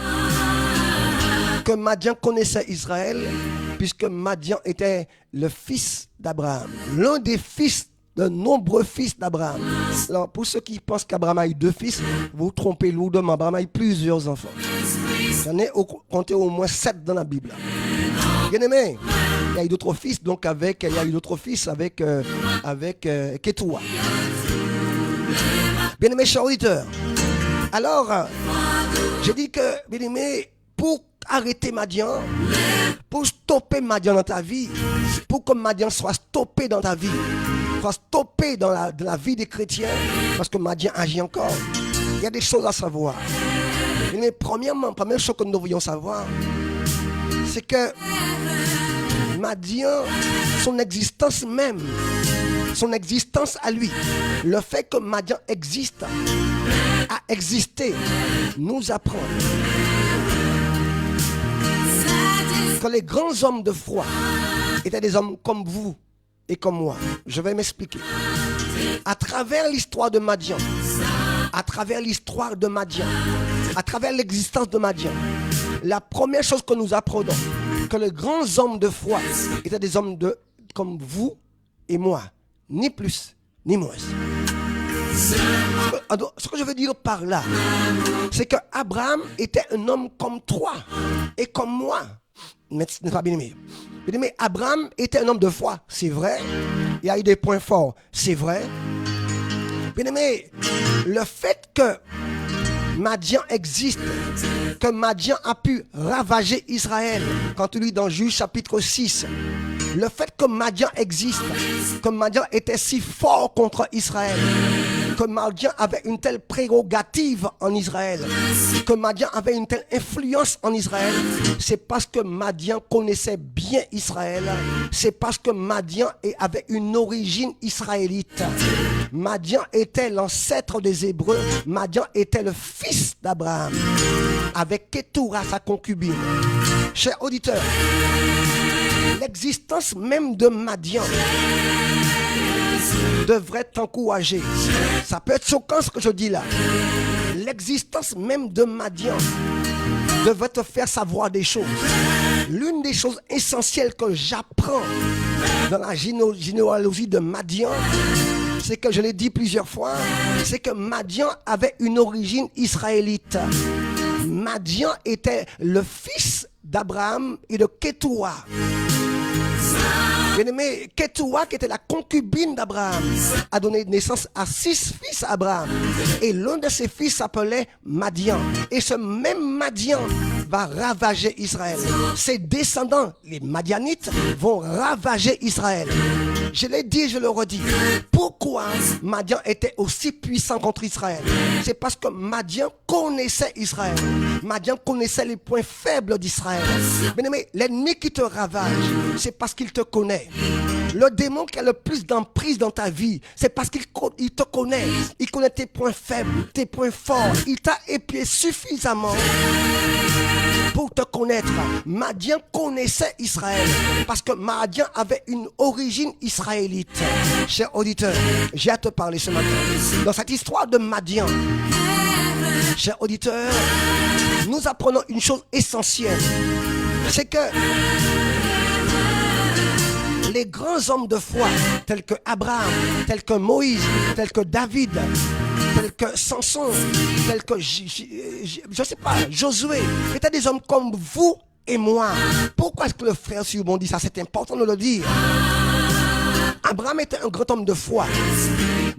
que Madian connaissait Israël, puisque Madian était le fils d'Abraham, l'un des fils, de nombreux fils d'Abraham. Alors pour ceux qui pensent qu'Abraham a eu 2 fils, vous vous trompez lourdement. Abraham a eu plusieurs enfants. J'en ai compté au moins 7 dans la Bible. Bien aimé, il y a eu d'autres fils, donc avec Kétoua. Bien aimé, cher auditeur. Alors, j'ai dit que, bien aimé, pour arrêter Madian, pour stopper Madian dans ta vie, pour que Madian soit stoppé dans ta vie, soit stoppé dans la vie des chrétiens, parce que Madian agit encore, il y a des choses à savoir. Mais première chose que nous devrions savoir, c'est que Madian, son existence même, son existence à lui, le fait que Madian existe, a existé, nous apprend que les grands hommes de foi étaient des hommes comme vous et comme moi. Je vais m'expliquer. À travers l'histoire de Madian, à travers l'existence de Madian, la première chose que nous apprenons, que les grands hommes de foi étaient des hommes comme vous et moi, ni plus ni moins. Ce que je veux dire par là, c'est que Abraham était un homme comme toi et comme moi. N'est-ce pas bien aimé? Mais Abraham était un homme de foi, c'est vrai. Il a eu des points forts, c'est vrai. Mais le fait que Madian existe, que Madian a pu ravager Israël, quand tu lis dans Juge chapitre 6, le fait que Madian existe, que Madian était si fort contre Israël, que Madian avait une telle prérogative en Israël, que Madian avait une telle influence en Israël, c'est parce que Madian connaissait bien Israël, c'est parce que Madian avait une origine israélite. Madian était l'ancêtre des Hébreux, Madian était le fils d'Abraham, avec Ketura, sa concubine. Chers auditeurs, l'existence même de Madian devrait t'encourager. Ça peut être choquant ce que je dis là. L'existence même de Madian devrait te faire savoir des choses. L'une des choses essentielles que j'apprends dans la généalogie de Madian, c'est que je l'ai dit plusieurs fois, c'est que Madian avait une origine israélite. Madian était le fils d'Abraham et de Ketura. Bien-aimé, Ketura, qui était la concubine d'Abraham, a donné naissance à 6 fils à Abraham. Et l'un de ses fils s'appelait Madian. Et ce même Madian va ravager Israël. Ses descendants, les Madianites, vont ravager Israël. Je l'ai dit, je le redis. Pourquoi Madian était aussi puissant contre Israël? C'est parce que Madian connaissait Israël. Madian connaissait les points faibles d'Israël. Bien-aimé, l'ennemi qui te ravage, c'est parce qu'il te connaît. Le démon qui a le plus d'emprise dans ta vie, c'est parce qu'il te connaît. Il connaît tes points faibles, tes points forts. Il t'a épié suffisamment pour te connaître. Madian connaissait Israël parce que Madian avait une origine israélite. Cher auditeur, j'ai à te parler ce matin. Dans cette histoire de Madian, cher auditeur, nous apprenons une chose essentielle. C'est que les grands hommes de foi, tels que Abraham, tels que Moïse, tels que David, tels que Samson, tels que, je sais pas, Josué, étaient des hommes comme vous et moi. Pourquoi est-ce que le frère Subon dit ça? C'est important de le dire. Abraham était un grand homme de foi,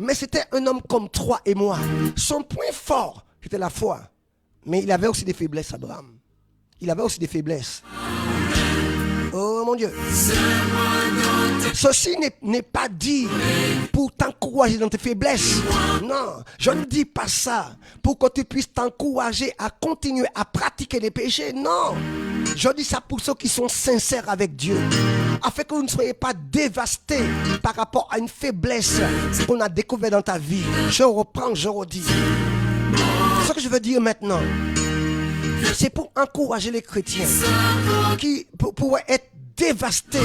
mais c'était un homme comme toi et moi. Son point fort, c'était la foi. Mais il avait aussi des faiblesses, Abraham. Il avait aussi des faiblesses. Oh mon Dieu. Ceci n'est pas dit pour t'encourager dans tes faiblesses. Non, je ne dis pas ça pour que tu puisses t'encourager à continuer à pratiquer les péchés. Non, je dis ça pour ceux qui sont sincères avec Dieu, afin que vous ne soyez pas dévastés par rapport à une faiblesse qu'on a découverte dans ta vie. Je reprends, je redis. Ce que je veux dire maintenant, c'est pour encourager les chrétiens qui pourraient être dévastés,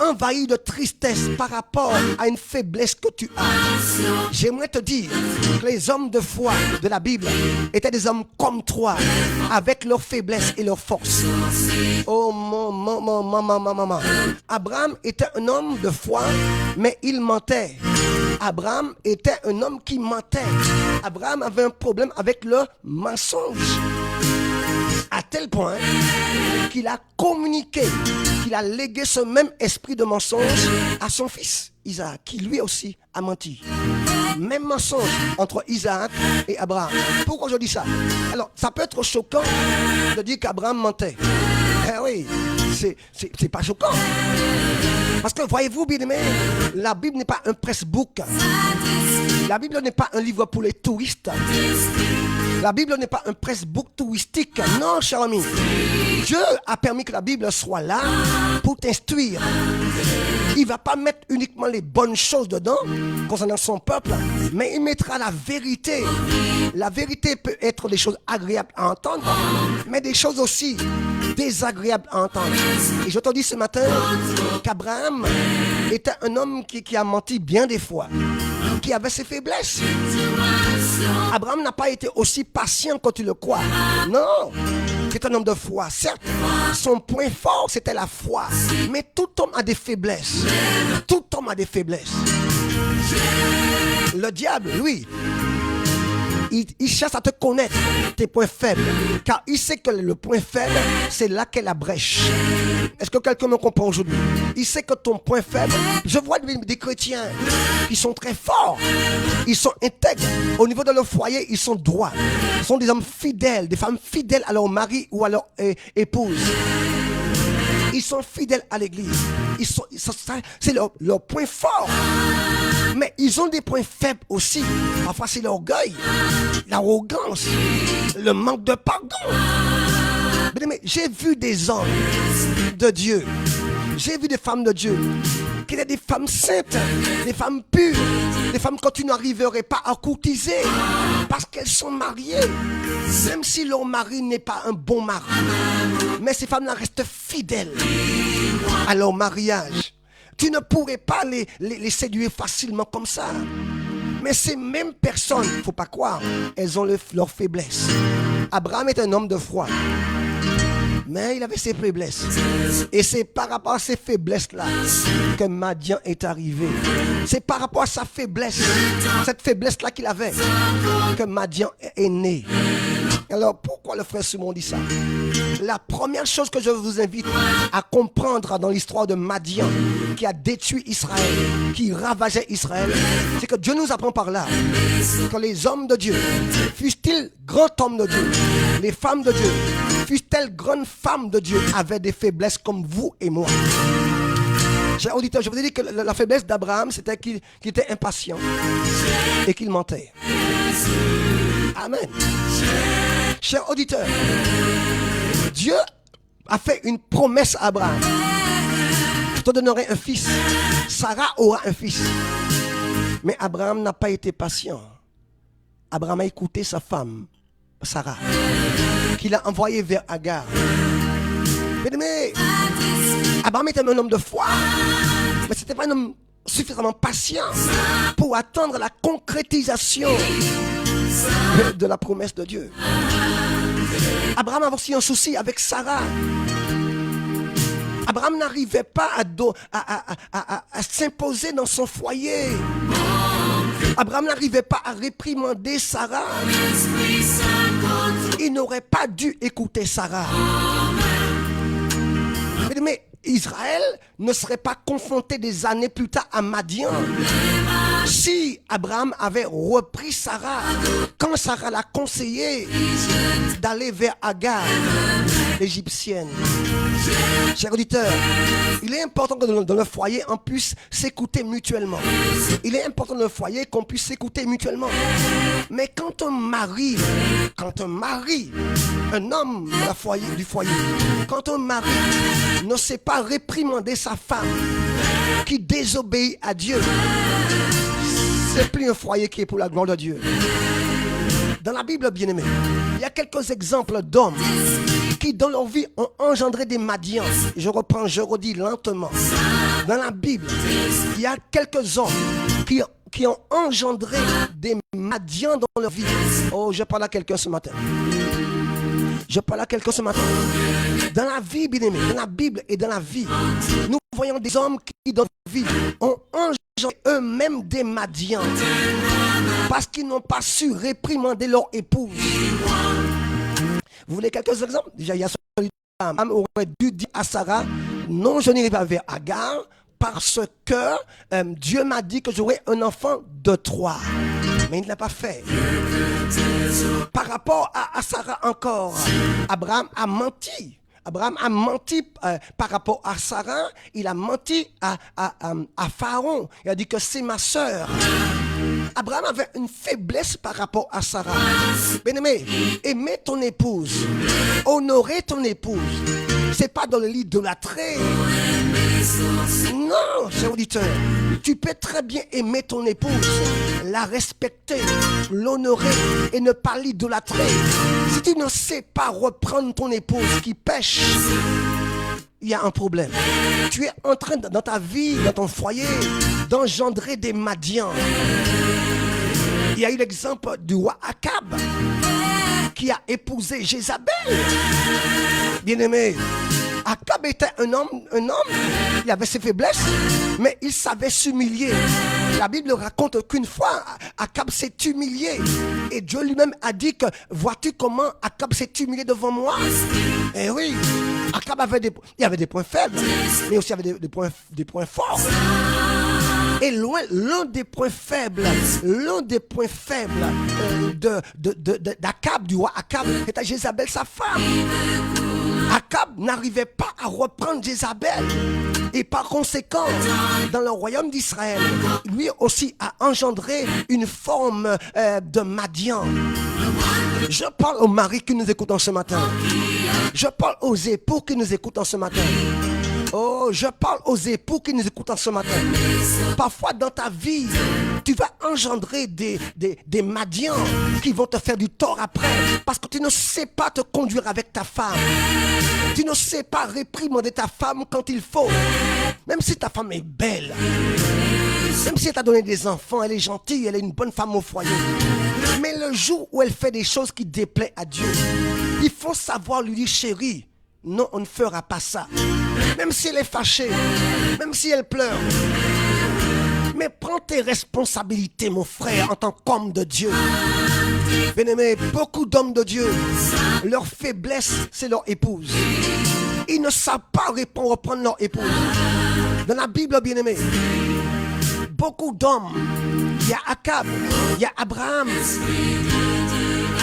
envahis de tristesse par rapport à une faiblesse que tu as. J'aimerais te dire que les hommes de foi de la Bible étaient des hommes comme toi, avec leurs faiblesses et leurs forces. Oh maman. Abraham était un homme de foi, mais il mentait. Abraham était un homme qui mentait. Abraham avait un problème avec le mensonge. À tel point qu'il a communiqué, qu'il a légué ce même esprit de mensonge à son fils Isaac, qui lui aussi a menti. Même mensonge entre Isaac et Abraham. Pourquoi je dis ça? Alors, ça peut être choquant de dire qu'Abraham mentait. Eh oui, c'est pas choquant. Parce que voyez-vous, bien aimé, la Bible n'est pas un pressbook. La Bible n'est pas un livre pour les touristes. La Bible n'est pas un pressbook touristique. Non, cher ami. Dieu a permis que la Bible soit là pour t'instruire. Il ne va pas mettre uniquement les bonnes choses dedans concernant son peuple, mais il mettra la vérité. La vérité peut être des choses agréables à entendre, mais des choses aussi désagréables à entendre. Et je te dis ce matin qu'Abraham était un homme qui a menti bien des fois, qui avait ses faiblesses. Abraham n'a pas été aussi patient que tu le crois. Non, c'est un homme de foi. Certes, son point fort, c'était la foi. Mais tout homme a des faiblesses. Tout homme a des faiblesses. Le diable, lui, il cherche à te connaître, tes points faibles. Car il sait que le point faible, c'est là qu'est la brèche. Est-ce que quelqu'un me comprend aujourd'hui? Il sait que ton point faible, je vois des chrétiens qui sont très forts, ils sont intègres. Au niveau de leur foyer, ils sont droits. Ce sont des hommes fidèles, des femmes fidèles à leur mari ou à leur épouse. Ils sont fidèles à l'église. C'est leur point fort. Mais ils ont des points faibles aussi. Parfois, c'est l'orgueil, l'arrogance, le manque de pardon. Mais j'ai vu des hommes de Dieu. J'ai vu des femmes de Dieu qui étaient des femmes saintes, des femmes pures, des femmes que tu n'arriverais pas à courtiser parce qu'elles sont mariées, même si leur mari n'est pas un bon mari. Mais ces femmes-là restent fidèles à leur mariage. Tu ne pourrais pas les séduire facilement comme ça. Mais ces mêmes personnes, il ne faut pas croire, elles ont leur faiblesse. Abraham est un homme de foi. Mais il avait ses faiblesses. Et c'est par rapport à ces faiblesses-là que Madian est arrivé. C'est par rapport à sa faiblesse, cette faiblesse-là qu'il avait, que Madian est né. Alors pourquoi le frère Simon dit ça? La première chose que je vous invite à comprendre dans l'histoire de Madian, qui a détruit Israël, qui ravageait Israël, c'est que Dieu nous apprend par là que les hommes de Dieu, fussent-ils grands hommes de Dieu, les femmes de Dieu, fussent-elles grandes femmes de Dieu, avaient des faiblesses comme vous et moi. Chers auditeurs, je vous ai dit que la faiblesse d'Abraham, c'était qu'il était impatient et qu'il mentait. Amen. Chers auditeurs, Dieu a fait une promesse à Abraham. Je te donnerai un fils. Sarah aura un fils. Mais Abraham n'a pas été patient. Abraham a écouté sa femme, Sarah, qu'il a envoyée vers Agar. Mais Abraham était un homme de foi. Mais ce n'était pas un homme suffisamment patient pour attendre la concrétisation de la promesse de Dieu. Abraham avait aussi un souci avec Sarah. Abraham n'arrivait pas à s'imposer dans son foyer. Abraham n'arrivait pas à réprimander Sarah. Il n'aurait pas dû écouter Sarah. Mais Israël ne serait pas confronté des années plus tard à Madian si Abraham avait repris Sarah quand Sarah l'a conseillé d'aller vers Agar, l'égyptienne. Chers auditeurs, il est important que dans le foyer on puisse s'écouter mutuellement. Il est important dans le foyer qu'on puisse s'écouter mutuellement. Mais quand un mari, un homme du foyer, quand un mari ne sait pas réprimander sa femme qui désobéit à Dieu, c'est plus un foyer qui est pour la gloire de Dieu. Dans la Bible, bien-aimé, il y a quelques exemples d'hommes qui, dans leur vie, ont engendré des Madians. Je redis lentement. Dans la Bible, il y a quelques hommes qui ont engendré des Madians dans leur vie. Oh, je parle à quelqu'un ce matin. Dans la vie, bien-aimé, dans la Bible et dans la vie, nous voyons des hommes qui, dans leur vie, ont engendré eux-mêmes des Madians parce qu'ils n'ont pas su réprimander leur épouse. Vous voulez quelques exemples? Déjà, il y a celui d'Abraham aurait dû dire à Sarah, non, je n'irai pas vers Agar parce que Dieu m'a dit que j'aurai un enfant de toi. Mais il ne l'a pas fait. Par rapport à Sarah encore, Abraham a menti. Abraham a menti par rapport à Sarah. Il a menti à Pharaon. Il a dit que c'est ma sœur. Abraham avait une faiblesse par rapport à Sarah. Bien-aimé, aimer ton épouse, honorer ton épouse, c'est pas dans le lit d'idolâtrer. Non, cher auditeur, tu peux très bien aimer ton épouse, la respecter, l'honorer et ne pas l'idolâtrer. Si tu ne sais pas reprendre ton épouse qui pêche, il y a un problème. Tu es en train, dans ta vie, dans ton foyer, d'engendrer des Madians. Il y a eu l'exemple du roi Akab qui a épousé Jézabel. Bien-aimé, Akab était un homme, il avait ses faiblesses, mais il savait s'humilier. La Bible raconte qu'une fois, Akab s'est humilié. Et Dieu lui-même a dit que, vois-tu comment Akab s'est humilié devant moi? Eh oui, Akab il y avait des points faibles, mais aussi il y avait des points forts. Et l'un des points faibles d'Akab, du roi Akab, était Jézabel, sa femme. Akab n'arrivait pas à reprendre Jézabel. Et par conséquent, dans le royaume d'Israël, lui aussi a engendré une forme de Madian. Je parle aux maris qui nous écoutent en ce matin. Je parle aux époux qui nous écoutent en ce matin. Oh, je parle aux époux qui nous écoutent en ce matin. Parfois dans ta vie, tu vas engendrer des Madians qui vont te faire du tort après. Parce que tu ne sais pas te conduire avec ta femme. Tu ne sais pas réprimander ta femme quand il faut. Même si ta femme est belle. Même si elle t'a donné des enfants, elle est gentille, elle est une bonne femme au foyer. Mais le jour où elle fait des choses qui déplaisent à Dieu, il faut savoir lui dire, chérie, non, on ne fera pas ça. Même si elle est fâchée, même si elle pleure. Mais prends tes responsabilités, mon frère, en tant qu'homme de Dieu. Bien-aimé, beaucoup d'hommes de Dieu, leur faiblesse, c'est leur épouse. Ils ne savent pas reprendre leur épouse. Dans la Bible, bien-aimé, beaucoup d'hommes, il y a Akab, il y a Abraham,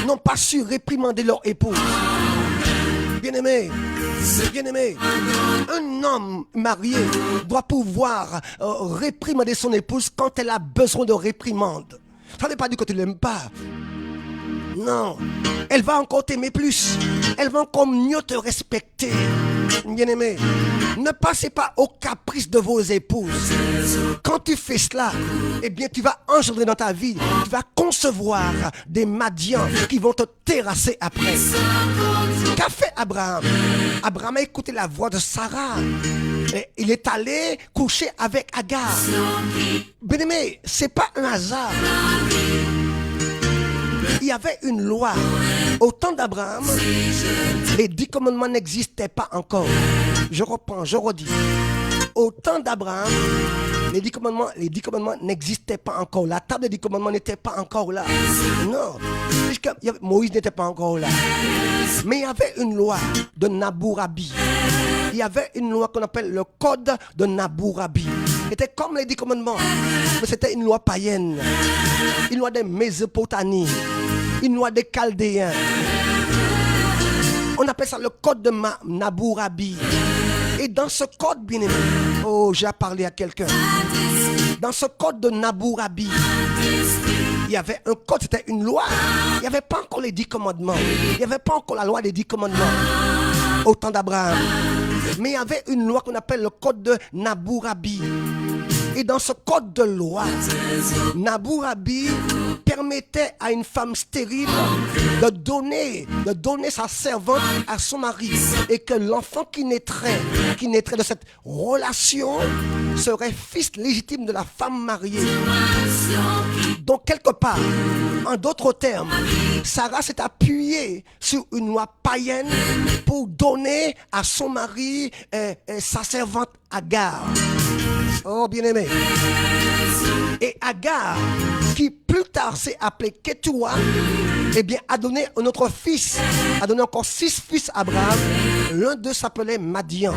n'ont pas su réprimander leur épouse. Bien-aimé, un homme marié doit pouvoir réprimander son épouse quand elle a besoin de réprimande. Ça ne veut pas dire que tu ne l'aimes pas. Non, elle va encore t'aimer plus. Elle va encore mieux te respecter. Bien-aimé, ne passez pas au caprice de vos épouses. Quand tu fais cela, eh bien tu vas engendrer dans ta vie, tu vas concevoir des Madians qui vont te terrasser après. Qu'a fait Abraham? Abraham a écouté la voix de Sarah. Et il est allé coucher avec Agar. Bien-aimé, c'est pas un hasard. Il y avait une loi. Au temps d'Abraham, les 10 commandements n'existaient pas encore. Je reprends, je redis. Au temps d'Abraham, les 10 commandements n'existaient pas encore. La table des 10 commandements n'était pas encore là. Non, puisque Moïse n'était pas encore là. Mais il y avait une loi de Nabourabi. Il y avait une loi qu'on appelle le code de Nabourabi. C'était comme les 10 commandements, mais c'était une loi païenne. Une loi des Mésopotamiens. Une loi des Chaldéens. On appelle ça le code de Nabourabi. Et dans ce code, bien aimé, oh, j'ai parlé à quelqu'un. Dans ce code de Nabourabi, il y avait un code, c'était une loi. Il n'y avait pas encore les 10 commandements. Il n'y avait pas encore la loi des 10 commandements au temps d'Abraham. Mais il y avait une loi qu'on appelle le code de Nabourabi. Et dans ce code de loi, Nabourabi permettait à une femme stérile de donner sa servante à son mari. Et que l'enfant qui naîtrait de cette relation serait fils légitime de la femme mariée. Donc quelque part, en d'autres termes, Sarah s'est appuyée sur une loi païenne pour donner à son mari sa servante Agar. Oh bien-aimé. Et Agar, qui plus tard s'est appelée Ketura, eh bien a donné un autre fils, a donné encore 6 fils à Abraham. L'un d'eux s'appelait Madian.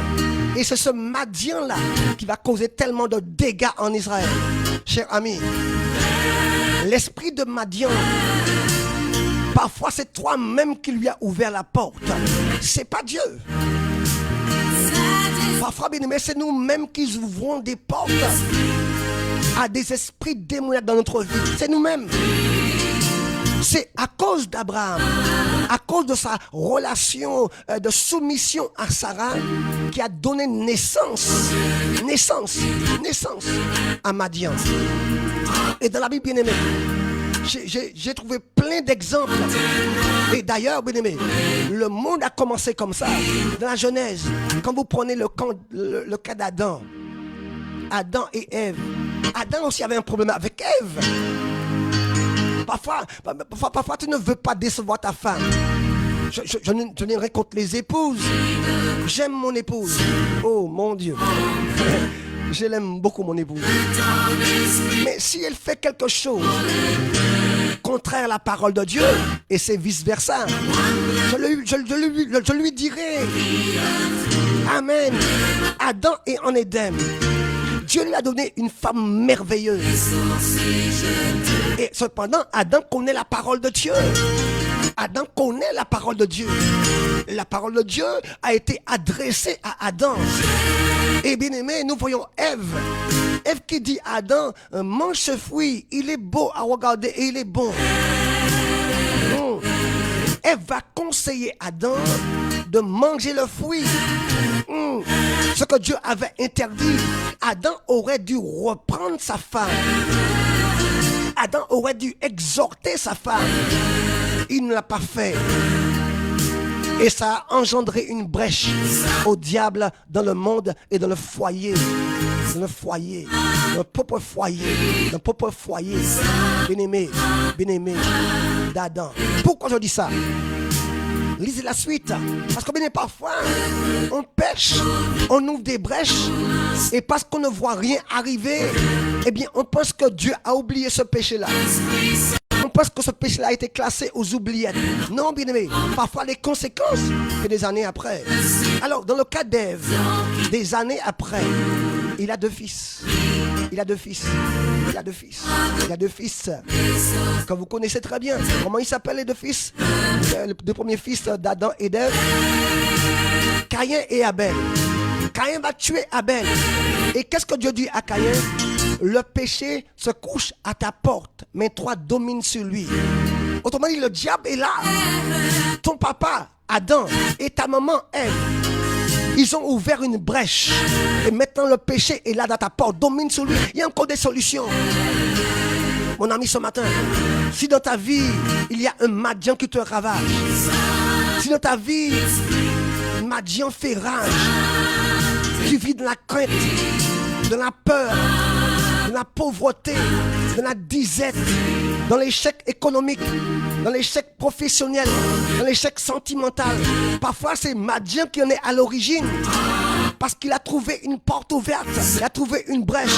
Et c'est ce Madian-là qui va causer tellement de dégâts en Israël. Cher ami, l'esprit de Madian, parfois c'est toi-même qui lui as ouvert la porte. C'est pas Dieu. Parfois, bien aimé, c'est nous-mêmes qui ouvrons des portes à des esprits démoniaques dans notre vie. C'est nous-mêmes. C'est à cause d'Abraham, à cause de sa relation de soumission à Sarah, qui a donné naissance à Madian. Et dans la Bible, bien aimé, j'ai trouvé plein d'exemples. Et d'ailleurs, bien aimé, le monde a commencé comme ça. Dans la Genèse, quand vous prenez le cas d'Adam, Adam et Ève, Adam aussi avait un problème avec Ève. Parfois, tu ne veux pas décevoir ta femme. Je n'ai rien contre les épouses. J'aime mon épouse. Oh mon Dieu. Je l'aime beaucoup, mon épouse. Mais si elle fait quelque chose contraire à la parole de Dieu, et c'est vice-versa, je lui dirai. Amen. Adam est en Éden. Dieu lui a donné une femme merveilleuse. Et cependant, Adam connaît la parole de Dieu. Adam connaît la parole de Dieu. La parole de Dieu a été adressée à Adam. Et bien aimé, nous voyons Ève. Ève qui dit à Adam, mange ce fruit, il est beau à regarder et il est bon. Ève va conseiller Adam de manger le fruit. Ce que Dieu avait interdit. Adam aurait dû reprendre sa femme. Adam aurait dû exhorter sa femme. Il ne l'a pas fait. Et ça a engendré une brèche au diable dans le monde et dans le foyer. Dans le foyer. Dans le propre foyer. Dans le propre foyer. Bien-aimé d'Adam. Pourquoi je dis ça? Lisez la suite. Parce que bien parfois, on pêche, on ouvre des brèches, et parce qu'on ne voit rien arriver, eh bien, on pense que Dieu a oublié ce péché-là. On pense que ce péché-là a été classé aux oubliettes. Non, bien aimé, parfois les conséquences, c'est des années après. Alors, dans le cas d'Ève, des années après, il a deux fils. Il a deux fils. Il a deux fils. Il a deux fils que vous connaissez très bien. Comment ils s'appellent les deux fils? Les deux premiers fils d'Adam et d'Ève. Caïn et Abel. Caïn va tuer Abel. Et qu'est-ce que Dieu dit à Caïn? Le péché se couche à ta porte, mais toi domine sur lui. Autrement dit, le diable est là. Ton papa, Adam, et ta maman, Ève, ils ont ouvert une brèche. Et maintenant, le péché est là dans ta porte, domine sur lui. Il y a encore des solutions. Mon ami, ce matin, si dans ta vie, il y a un Madian qui te ravage, si dans ta vie, Madian fait rage, tu vis de la crainte, de la peur, de la pauvreté, de la disette, dans l'échec économique, dans l'échec professionnel, dans l'échec sentimental. Parfois, c'est Madian qui en est à l'origine. Parce qu'il a trouvé une porte ouverte, il a trouvé une brèche.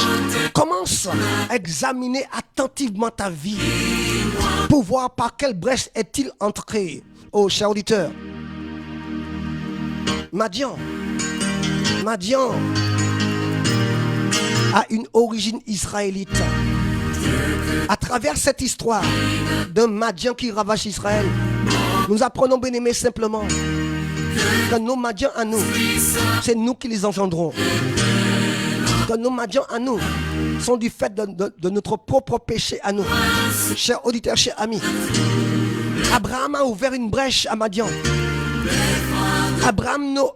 Commence à examiner attentivement ta vie pour voir par quelle brèche est-il entré. Oh, cher auditeur, Madian a une origine israélite. À travers cette histoire d'un Madian qui ravage Israël, nous apprenons, bien-aimés, simplement que nos Madians à nous, c'est nous qui les engendrons. Que nos Madians à nous sont du fait de notre propre péché à nous. Chers auditeurs, chers amis, Abraham a ouvert une brèche à Madian.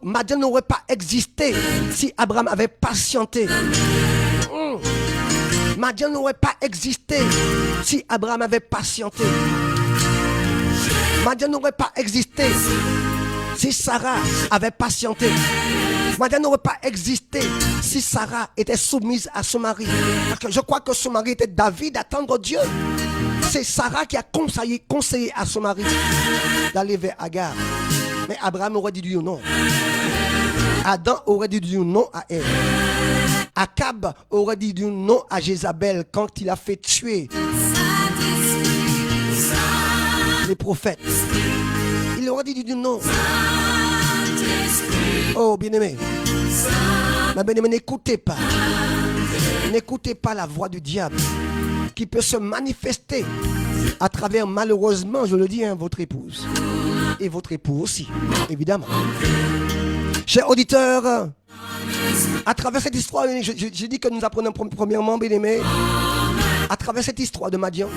Madian n'aurait pas existé si Abraham avait patienté. Madian n'aurait pas existé si Abraham avait patienté. Madian n'aurait pas existé si Sarah avait patienté. Madian n'aurait pas existé si Sarah était soumise à son mari. Parce que je crois que son mari était David d'attendre Dieu. C'est Sarah qui a conseillé à son mari d'aller vers Agar. Mais Abraham aurait dit non. Adam aurait dit non à Ève. Akab aurait dit non à Jézabel quand il a fait tuer les prophètes. Il aurait dit non. Oh, bien-aimé. Ma bien-aimée, n'écoutez pas. N'écoutez pas la voix du diable qui peut se manifester à travers, malheureusement, je le dis, votre épouse. Et votre époux aussi, évidemment. Chers auditeurs, à travers cette histoire, j'ai dit que nous apprenons premièrement, bien-aimés, à travers cette histoire de Madian,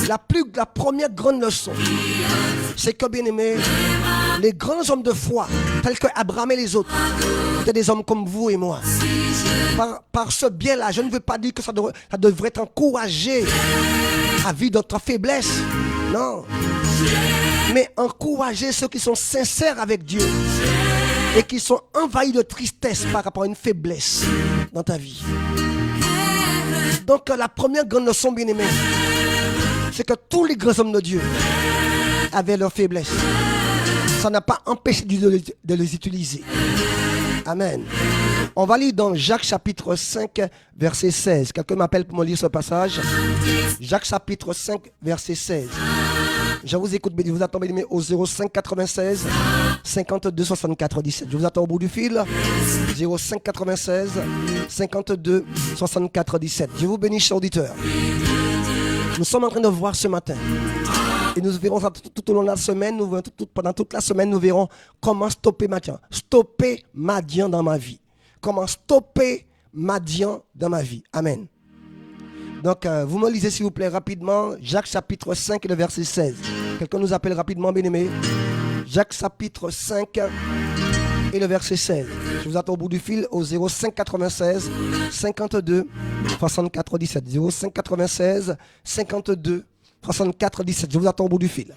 la première grande leçon, c'est que, bien-aimés, les grands hommes de foi, tels que Abraham et les autres, étaient des hommes comme vous et moi. Par ce bien-là, je ne veux pas dire que ça devrait t'encourager à vivre notre faiblesse. Non. Mais encourager ceux qui sont sincères avec Dieu et qui sont envahis de tristesse par rapport à une faiblesse dans ta vie. Donc la première grande leçon, bien-aimée, c'est que tous les grands hommes de Dieu avaient leur faiblesse. Ça n'a pas empêché de les utiliser. Amen. On va lire dans Jacques chapitre 5, verset 16. Quelqu'un m'appelle pour me lire ce passage. Jacques chapitre 5, verset 16. Je vous écoute, je vous attends au 05 96 52 64 17. Je vous attends au bout du fil. 05 96 52 64 17. Je vous bénis, chers auditeurs. Nous sommes en train de voir ce matin. Et nous verrons ça tout au long de la semaine. Pendant toute la semaine, nous verrons comment stopper Madian. Stopper Madian dans ma vie. Comment stopper Madian dans ma vie. Amen. Donc, vous me lisez s'il vous plaît rapidement Jacques chapitre 5 et le verset 16. Quelqu'un nous appelle rapidement, bien-aimé. Jacques chapitre 5 et le verset 16. Je vous attends au bout du fil au 05 96 52 64 17. 05 96 52 64 17. Je vous attends au bout du fil.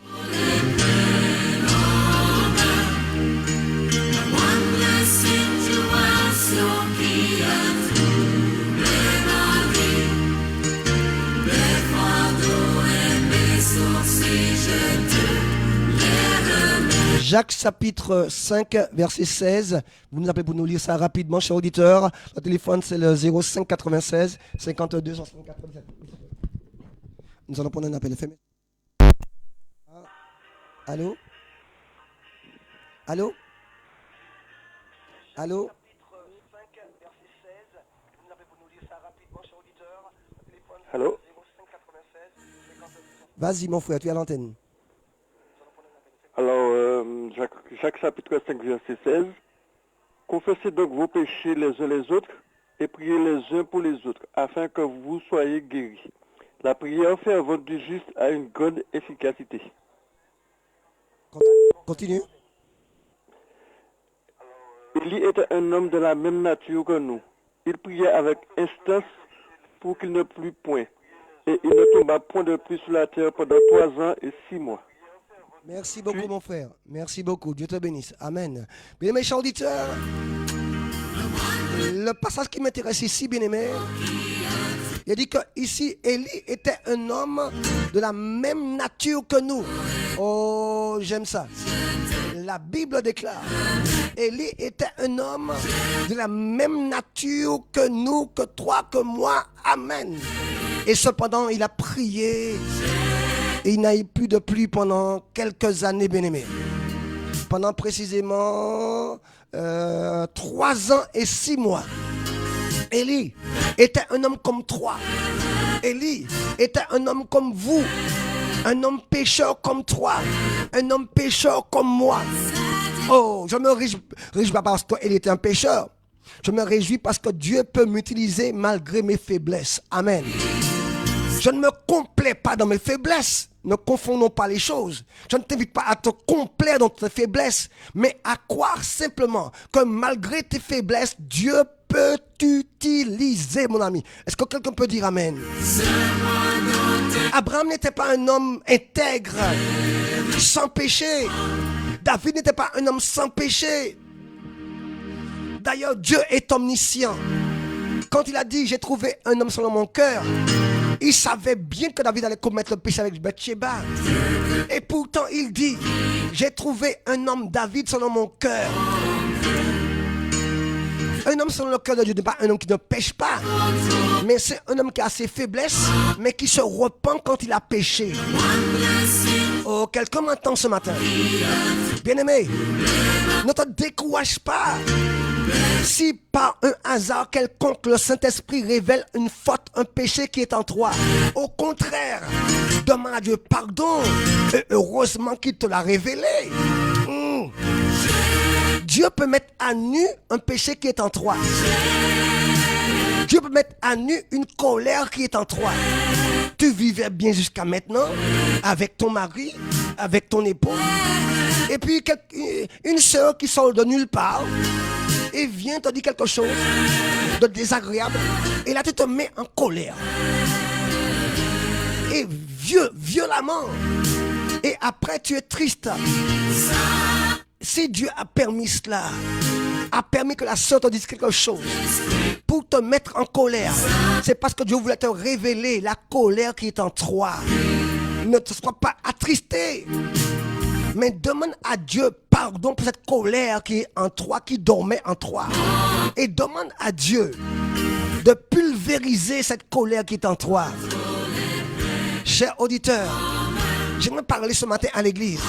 Jacques chapitre 5, verset 16. Vous nous appelez pour nous lire ça rapidement, chers auditeurs. Le téléphone, c'est le 05 96 52 64 17. Nous allons prendre un appel FM. Allô? Allô? Allô? Allô? Vas-y, mon frère, tu es à l'antenne. Alors, Jacques chapitre 5, verset 16. Confessez donc vos péchés les uns les autres et priez les uns pour les autres, afin que vous soyez guéris. La prière fervente du juste a une grande efficacité. Continue. Élie était un homme de la même nature que nous. Il priait avec instance pour qu'il ne plût point, et il ne tomba point de pluie sur la terre pendant 3 ans et 6 mois. Merci beaucoup, mon frère. Merci beaucoup. Dieu te bénisse. Amen. Bien-aimés chers auditeurs, le passage qui m'intéresse ici, bien-aimé, il dit que ici, Élie était un homme de la même nature que nous. Oh, j'aime ça. La Bible déclare, Élie était un homme de la même nature que nous, que toi, que moi. Amen. Et cependant, il a prié. Et il n'a eu plus de pluie pendant quelques années, bien-aimés. Pendant précisément 3 ans et 6 mois. Élie était un homme comme toi. Élie était un homme comme vous. Un homme pécheur comme toi. Un homme pécheur comme moi. Oh, je me réjouis pas parce qu'il était un pécheur. Je me réjouis parce que Dieu peut m'utiliser malgré mes faiblesses. Amen. Je ne me complais pas dans mes faiblesses. Ne confondons pas les choses. Je ne t'invite pas à te complaire dans tes faiblesses, mais à croire simplement que malgré tes faiblesses, Dieu peut t'utiliser, mon ami. Est-ce que quelqu'un peut dire Amen? Abraham n'était pas un homme intègre, sans péché. David n'était pas un homme sans péché. D'ailleurs, Dieu est omniscient. Quand il a dit, j'ai trouvé un homme selon mon cœur, il savait bien que David allait commettre le péché avec Bathsheba. Et pourtant, il dit, j'ai trouvé un homme, David, selon mon cœur. Un homme selon le cœur de Dieu n'est pas un homme qui ne pêche pas, mais c'est un homme qui a ses faiblesses, mais qui se repent quand il a péché. Oh, quelqu'un m'entend ce matin? Bien-aimé, ne te décourage pas. Si par un hasard quelconque le Saint-Esprit révèle une faute, un péché qui est en toi, au contraire, demande à Dieu pardon, et heureusement qu'il te l'a révélé. Dieu peut mettre à nu un péché qui est en toi. Dieu peut mettre à nu une colère qui est en toi. Tu vivais bien jusqu'à maintenant avec ton mari, avec ton époux, et puis une sœur qui sort de nulle part et vient te dire quelque chose de désagréable, et là tu te mets en colère et violemment, et après tu es triste. Si Dieu a permis cela, a permis que la sœur te dise quelque chose pour te mettre en colère, c'est parce que Dieu voulait te révéler la colère qui est en toi. Ne te sois pas attristé, mais demande à Dieu pardon. pardon pour cette colère qui est en toi, qui dormait en toi. Et demande à Dieu de pulvériser cette colère qui est en toi. Cher auditeur, j'aimerais parler ce matin à l'église.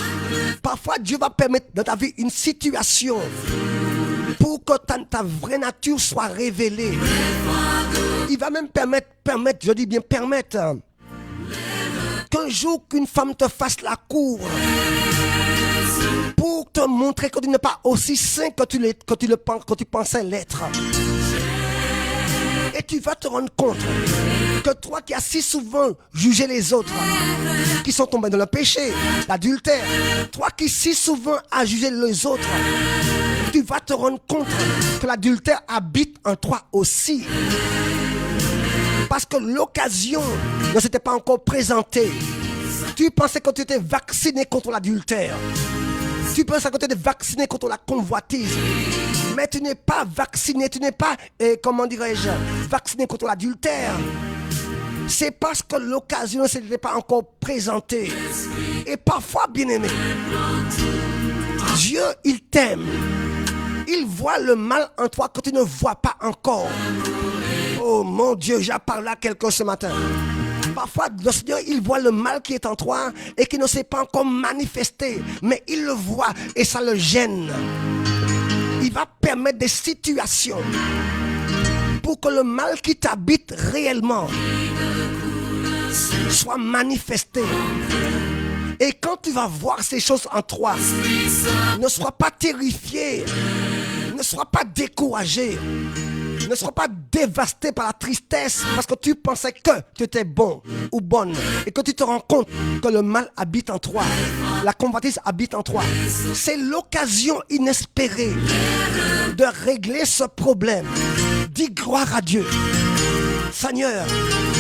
Parfois, Dieu va permettre dans ta vie une situation pour que ta vraie nature soit révélée. Il va même permettre, je dis bien permettre, qu'un jour qu'une femme te fasse la cour pour te montrer que tu n'es pas aussi saint que tu pensais l'être. Et tu vas te rendre compte que toi qui as si souvent jugé les autres, qui sont tombés dans le péché, l'adultère, toi qui si souvent as jugé les autres, tu vas te rendre compte que l'adultère habite en toi aussi. Parce que l'occasion ne s'était pas encore présentée. Tu pensais que tu étais vacciné contre l'adultère. Tu pensais que tu étais vacciné contre la convoitise. Mais tu n'es pas vacciné, tu n'es pas, vacciné contre l'adultère. C'est parce que l'occasion ne s'était pas encore présentée. Et parfois, bien-aimé, Dieu, il t'aime. Il voit le mal en toi que tu ne vois pas encore. Oh mon Dieu, j'ai parlé à quelqu'un ce matin. Parfois, le Seigneur, il voit le mal qui est en toi et qui ne s'est pas encore manifesté. Mais il le voit et ça le gêne. Il va permettre des situations pour que le mal qui t'habite réellement soit manifesté. Et quand tu vas voir ces choses en toi, ne sois pas terrifié, ne sois pas découragé, ne sois pas dévasté par la tristesse parce que tu pensais que tu étais bon ou bonne et que tu te rends compte que le mal habite en toi, la convoitise habite en toi. C'est l'occasion inespérée de régler ce problème. Dis gloire à Dieu. Seigneur,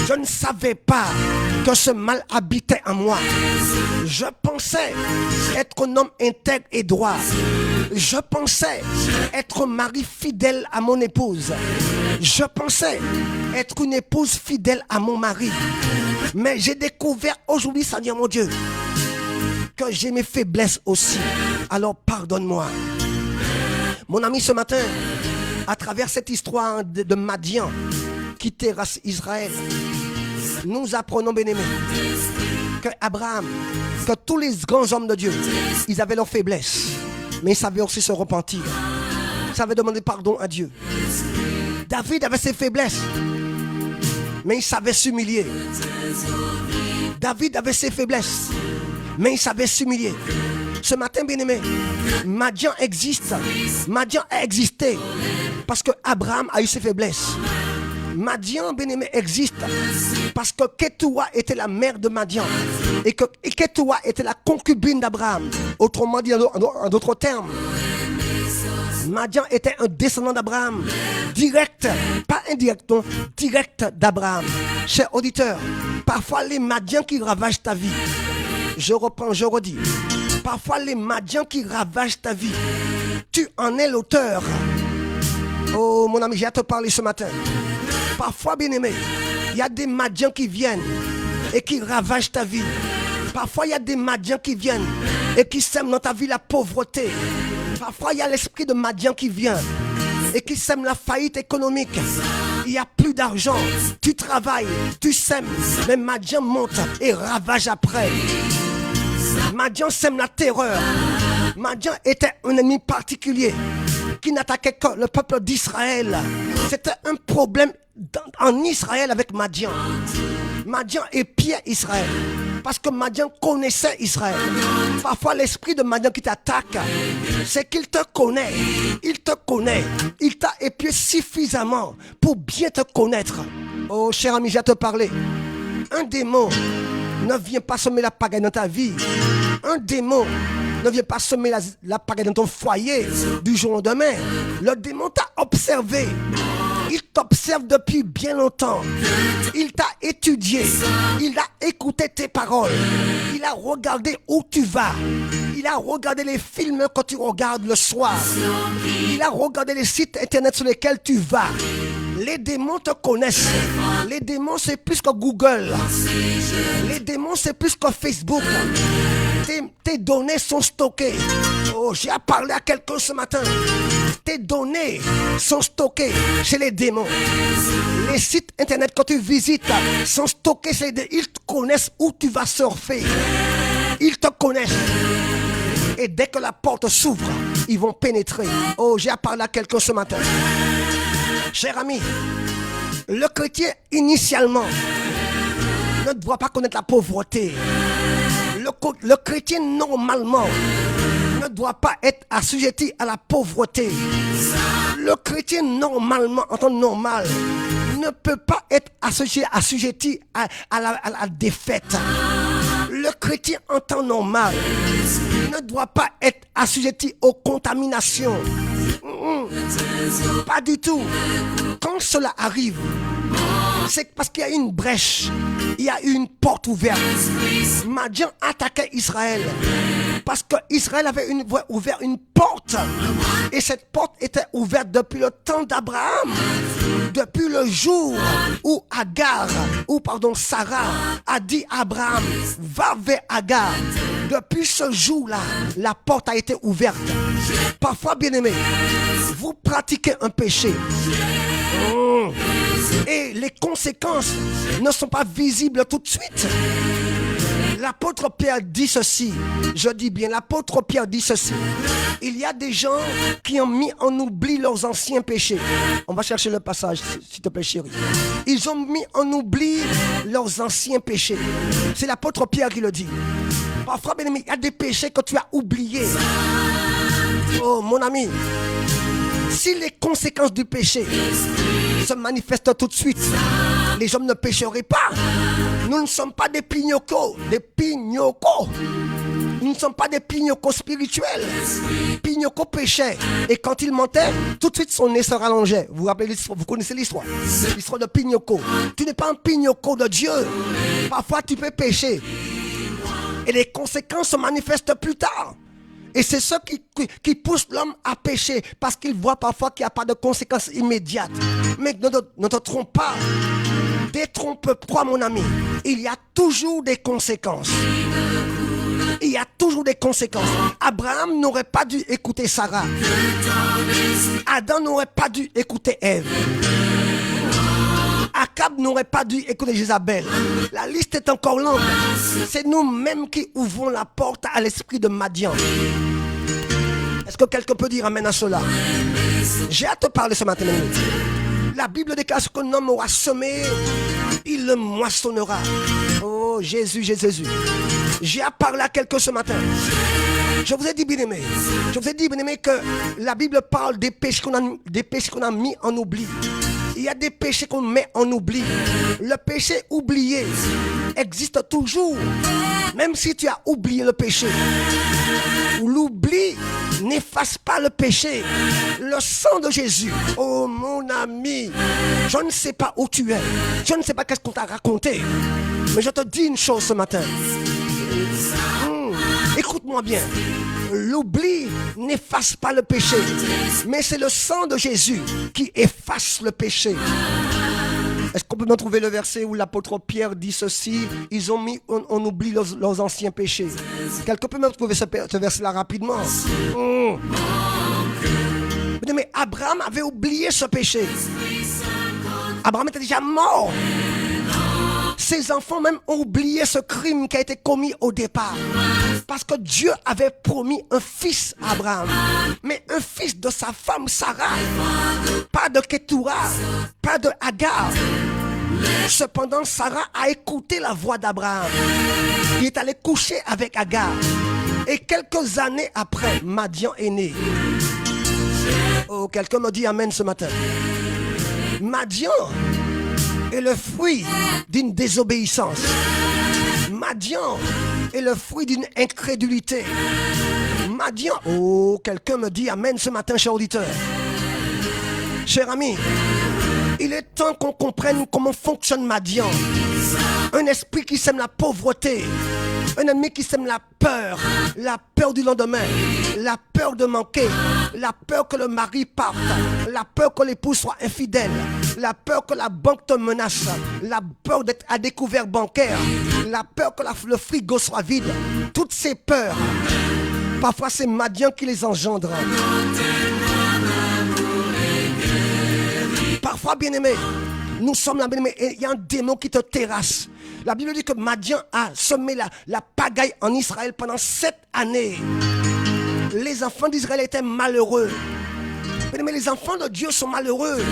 je ne savais pas que ce mal habitait en moi. Je pensais être un homme intègre et droit. Je pensais être un mari fidèle à mon épouse. Je pensais être une épouse fidèle à mon mari. Mais j'ai découvert aujourd'hui, Seigneur mon Dieu, que j'ai mes faiblesses aussi. Alors pardonne-moi. Mon ami, ce matin, à travers cette histoire de Madian qui terrasse Israël, nous apprenons, bien-aimés, que Abraham, que tous les grands hommes de Dieu, ils avaient leurs faiblesses, mais ils savaient aussi se repentir. Ils savaient demander pardon à Dieu. David avait ses faiblesses, mais il savait s'humilier. David avait ses faiblesses, mais il savait s'humilier. Ce matin, bien-aimé, Madian existe. Madian a existé parce que Abraham a eu ses faiblesses. Madian, bien-aimé, existe parce que Ketura était la mère de Madian et que Ketura était la concubine d'Abraham. Autrement dit, en d'autres termes, Madian était un descendant d'Abraham, direct, pas indirect, non, direct d'Abraham. Cher auditeur, parfois les Madians qui ravagent ta vie, je reprends, je redis, parfois les Madians qui ravagent ta vie, tu en es l'auteur. Oh mon ami, j'ai à te parler ce matin. Parfois, bien-aimé, il y a des Madians qui viennent et qui ravagent ta vie. Parfois, il y a des Madians qui viennent et qui sèment dans ta vie la pauvreté. Parfois, il y a l'esprit de Madian qui vient et qui sème la faillite économique. Il n'y a plus d'argent. Tu travailles, tu sèmes, mais Madian monte et ravage après. Madian sème la terreur. Madian était un ennemi particulier qui n'attaquait que le peuple d'Israël. C'était un problème en Israël avec Madian. Madian épiait Israël parce que Madian connaissait Israël. Parfois l'esprit de Madian qui t'attaque, c'est qu'il te connaît. Il te connaît. Il t'a épié suffisamment pour bien te connaître. Oh cher ami, j'ai à te parler. Un démon ne vient pas semer la pagaille dans ta vie. Un démon ne vient pas semer la pagaille dans ton foyer du jour au lendemain. Le démon t'a observé. Il t'observe depuis bien longtemps. Il t'a étudié. Il a écouté tes paroles. Il a regardé où tu vas. Il a regardé les films que tu regardes le soir. Il a regardé les sites internet sur lesquels tu vas. Les démons te connaissent. Les démons, c'est plus que Google. Les démons, c'est plus que Facebook. Tes données sont stockées. Oh, j'ai à parler à quelqu'un ce matin. Tes données sont stockées chez les démons. Les sites internet quand tu visites sont stockés chez les démons. Ils te connaissent où tu vas surfer. Ils te connaissent. Et dès que la porte s'ouvre, ils vont pénétrer. Oh, j'ai à parler à quelqu'un ce matin. Cher ami, le chrétien initialement ne doit pas connaître la pauvreté. Le chrétien normalement ne doit pas être assujetti à la pauvreté. Le chrétien normalement, en temps normal, ne peut pas être assujetti à la défaite. Le chrétien en temps normal ne doit pas être assujetti aux contaminations. Pas du tout. Quand cela arrive, c'est parce qu'il y a une brèche, il y a une porte ouverte. Madian attaquait Israël parce qu'Israël avait ouvert une porte. Et cette porte était ouverte depuis le temps d'Abraham. Depuis le jour où Sarah a dit à Abraham, va vers Agar. Depuis ce jour-là, la porte a été ouverte. Parfois, bien-aimés, vous pratiquez un péché. Et les conséquences ne sont pas visibles tout de suite. L'apôtre Pierre dit ceci, je dis bien, l'apôtre Pierre dit ceci. Il y a des gens qui ont mis en oubli leurs anciens péchés. On va chercher le passage, s'il te plaît, chérie. Ils ont mis en oubli leurs anciens péchés. C'est l'apôtre Pierre qui le dit. Parfois, bien aimé, il y a des péchés que tu as oubliés. Oh, mon ami, si les conséquences du péché se manifestent tout de suite, les hommes ne pécheraient pas. Nous ne sommes pas des pignocos, Nous ne sommes pas des pignocos spirituels. Pignoco péchait. Et quand il mentait, tout de suite son nez se rallongeait. Vous vous rappelez l'histoire, vous connaissez l'histoire. L'histoire de Pignoco. Tu n'es pas un pignoco de Dieu. Parfois tu peux pécher. Et les conséquences se manifestent plus tard. Et c'est ce qui pousse l'homme à pécher. Parce qu'il voit parfois qu'il n'y a pas de conséquences immédiates. Mais ne te trompe pas. Détrompe-toi, mon ami. Il y a toujours des conséquences. Il y a toujours des conséquences. Abraham n'aurait pas dû écouter Sarah. Adam n'aurait pas dû écouter Ève. Akab n'aurait pas dû écouter Jézabel. La liste est encore longue. C'est nous-mêmes qui ouvrons la porte à l'esprit de Madian. Est-ce que quelqu'un peut dire amen à cela? J'ai à te parler ce matin. La Bible déclare ce qu'un homme aura semé, il le moissonnera. Oh Jésus, Jésus. J'ai à parler à quelqu'un ce matin. Je vous ai dit, bien-aimé, que la Bible parle des péchés qu'on a mis en oubli. Il y a des péchés qu'on met en oubli. Le péché oublié existe toujours. Même si tu as oublié le péché. L'oubli n'efface pas le péché. Le sang de Jésus. Oh mon ami, je ne sais pas où tu es. Je ne sais pas qu'est-ce qu'on t'a raconté. Mais je te dis une chose ce matin. Écoute-moi bien. L'oubli n'efface pas le péché. Mais c'est le sang de Jésus qui efface le péché. Est-ce qu'on peut me trouver le verset où l'apôtre Pierre dit ceci? Ils ont mis en oubli leurs anciens péchés. Quelqu'un peut me trouver ce verset-là rapidement? Mais Abraham avait oublié ce péché. Abraham était déjà mort. Ses enfants même ont oublié ce crime qui a été commis au départ. Parce que Dieu avait promis un fils à Abraham. Mais un fils de sa femme Sarah. Pas de Ketura, pas de Agar. Cependant, Sarah a écouté la voix d'Abraham. Il est allé coucher avec Agar. Et quelques années après, Madian est né. Oh, quelqu'un me dit amen ce matin. Madian est le fruit d'une désobéissance. Madian est le fruit d'une incrédulité. Madian, oh, quelqu'un me dit amen ce matin, cher auditeur. Cher ami, il est temps qu'on comprenne comment fonctionne Madian. Un esprit qui sème la pauvreté. Un ennemi qui sème la peur du lendemain, la peur de manquer, la peur que le mari parte, la peur que l'épouse soit infidèle, la peur que la banque te menace, la peur d'être à découvert bancaire, la peur que le frigo soit vide. Toutes ces peurs Parfois, c'est Madian qui les engendre. Parfois, bien-aimé, nous sommes là, bien-aimé, et il y a un démon qui te terrasse. La Bible dit que Madian a semé la pagaille en Israël pendant 7 années. Les enfants d'Israël étaient malheureux. Mais les enfants de Dieu sont malheureux.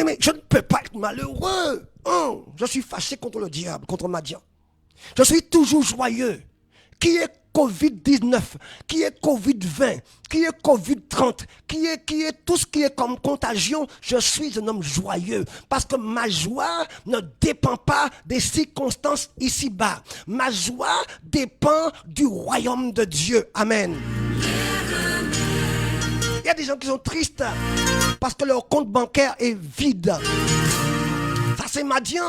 Mais je ne peux pas être malheureux. Oh, je suis fâché contre le diable, contre Madian. Je suis toujours joyeux. Qui est Covid-19, qui est Covid-20, qui est Covid-30, qui est tout ce qui est comme contagion, je suis un homme joyeux. Parce que ma joie ne dépend pas des circonstances ici-bas. Ma joie dépend du royaume de Dieu. Amen. Il y a des gens qui sont tristes parce que leur compte bancaire est vide. Ça, c'est Madian.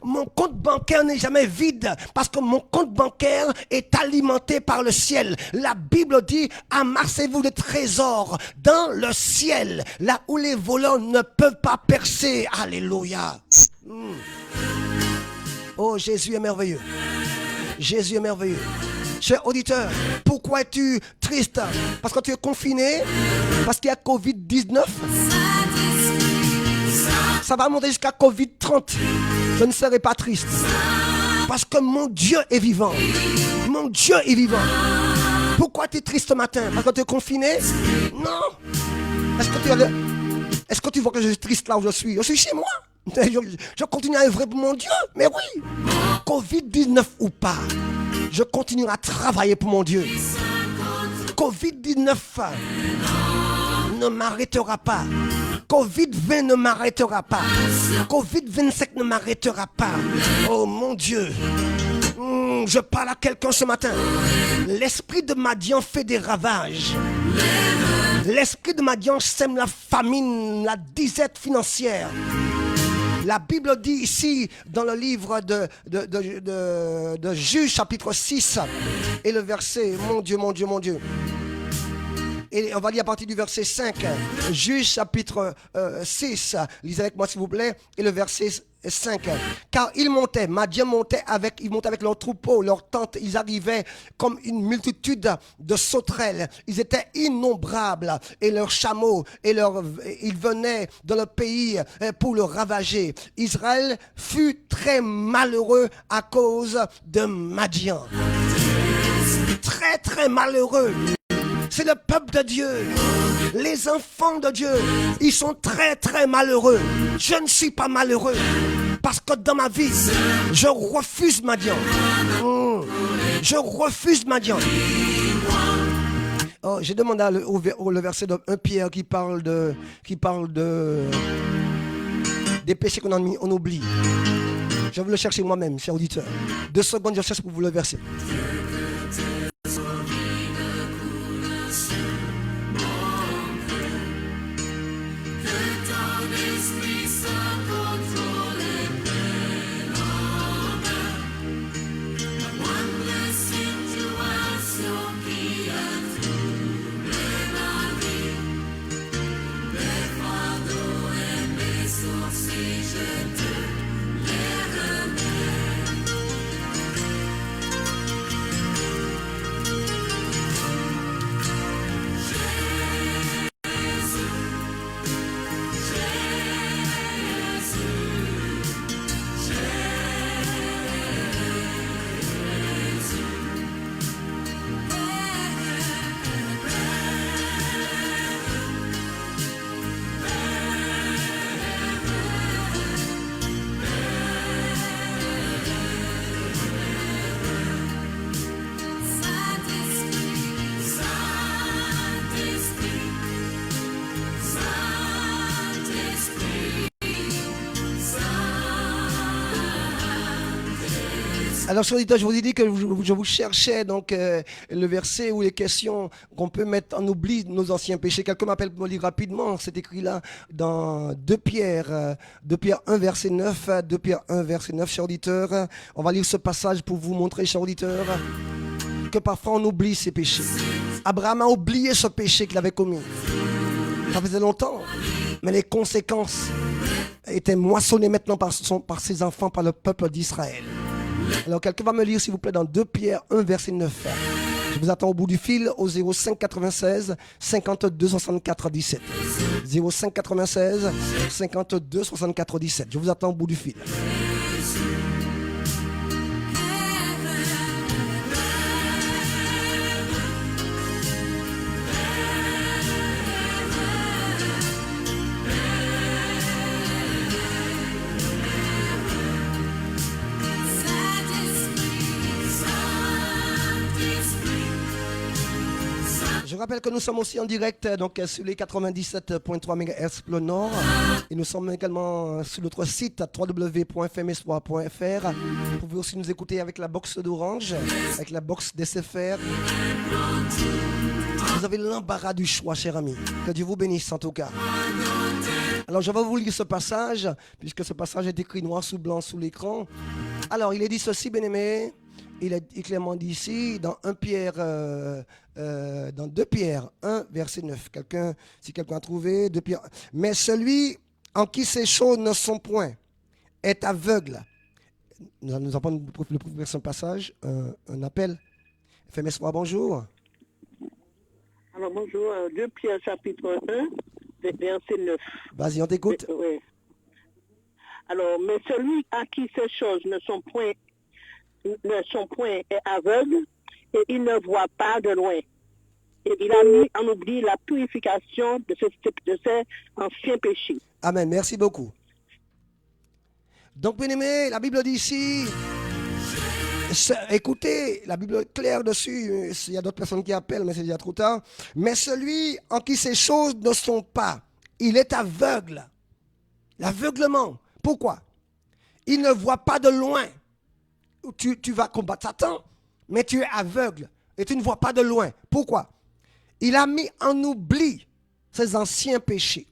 Mon compte bancaire n'est jamais vide parce que mon compte bancaire est alimenté par le ciel. La Bible dit, amassez-vous des trésors dans le ciel, là où les voleurs ne peuvent pas percer. Alléluia. Oh, Jésus est merveilleux. Jésus est merveilleux. Cher auditeur, pourquoi es-tu triste? Parce que tu es confiné? Parce qu'il y a Covid-19? Ça va monter jusqu'à Covid-30. Je ne serai pas triste. Parce que mon Dieu est vivant. Mon Dieu est vivant. Pourquoi tu es triste ce matin? Parce que tu es confiné? Non. Est-ce que tu vois que je suis triste là où je suis? Je suis chez moi. Je continue à œuvrer pour mon Dieu. Mais oui. Covid-19 ou pas, je continue à travailler pour mon Dieu. Covid-19 ne m'arrêtera pas. Covid-20 ne m'arrêtera pas. Covid-25 ne m'arrêtera pas. Oh mon Dieu. Je parle à quelqu'un ce matin. L'esprit de Madian fait des ravages. L'esprit de Madian sème la famine, la disette financière. La Bible dit ici, dans le livre de Juge, chapitre 6, et le verset, mon Dieu, mon Dieu, mon Dieu. Et on va lire à partir du verset 5, Juge, chapitre 6, lisez avec moi s'il vous plaît, et le verset 5. Car Madian montait avec leurs troupeaux, leurs tentes, ils arrivaient comme une multitude de sauterelles. Ils étaient innombrables et leurs chameaux, ils venaient dans le pays pour le ravager. Israël fut très malheureux à cause de Madian. Très très malheureux. C'est le peuple de Dieu. Les enfants de Dieu, ils sont très très malheureux. Je ne suis pas malheureux. Parce que dans ma vie, je refuse Madian. Je refuse Madian. Oh, j'ai demandé le verset de 1 Pierre qui parle des péchés qu'on oublie. Je vais le chercher moi-même, cher auditeur. 2 secondes, je cherche pour vous le verser. Alors, sur je vous ai dit que je vous cherchais donc le verset où les questions qu'on peut mettre en oubli nos anciens péchés. Quelqu'un m'appelle pour me lire rapidement. C'est écrit là dans 2 Pierre 1, verset 9. 2 Pierre 1, verset 9, chers auditeurs. On va lire ce passage pour vous montrer, chers auditeurs, que parfois on oublie ses péchés. Abraham a oublié ce péché qu'il avait commis. Ça faisait longtemps. Mais les conséquences étaient moissonnées maintenant par ses enfants, par le peuple d'Israël. Alors quelqu'un va me lire s'il vous plaît dans 2 Pierre 1 verset 9. Je vous attends au bout du fil au 05 96 52 64 17. 05 96 52 64 17. Je vous attends au bout du fil. Je rappelle que nous sommes aussi en direct donc, sur les 97.3 MHz le Nord et nous sommes également sur notre site www.fmespoir.fr. Vous pouvez aussi nous écouter avec la box d'Orange, avec la box d'SFR. Vous avez l'embarras du choix, cher ami. Que Dieu vous bénisse en tout cas. Alors je vais vous lire ce passage, puisque ce passage est écrit noir sous blanc sous l'écran. Alors il est dit ceci, bien-aimé. Il est clairement dit ici, dans 2 Pierre 1, verset 9. Si quelqu'un a trouvé, 2 Pierre 1. Mais celui en qui ces choses ne sont point est aveugle. Nous allons prendre le prochain passage, un appel. FM Espoir, bonjour. Alors bonjour, 2 Pierre chapitre 1, verset 9. Vas-y, on t'écoute. Oui. Alors, mais celui à qui ces choses ne sont point est aveugle et il ne voit pas de loin. Et il a mis en oubli la purification de ces anciens péchés. Amen, merci beaucoup. Donc, bien aimé, la Bible dit ici, écoutez, la Bible est claire dessus, il y a d'autres personnes qui appellent, mais c'est déjà trop tard. Mais celui en qui ces choses ne sont pas, il est aveugle. L'aveuglement. Pourquoi? Il ne voit pas de loin. Tu vas combattre Satan, mais tu es aveugle et tu ne vois pas de loin. Pourquoi? Il a mis en oubli ses anciens péchés.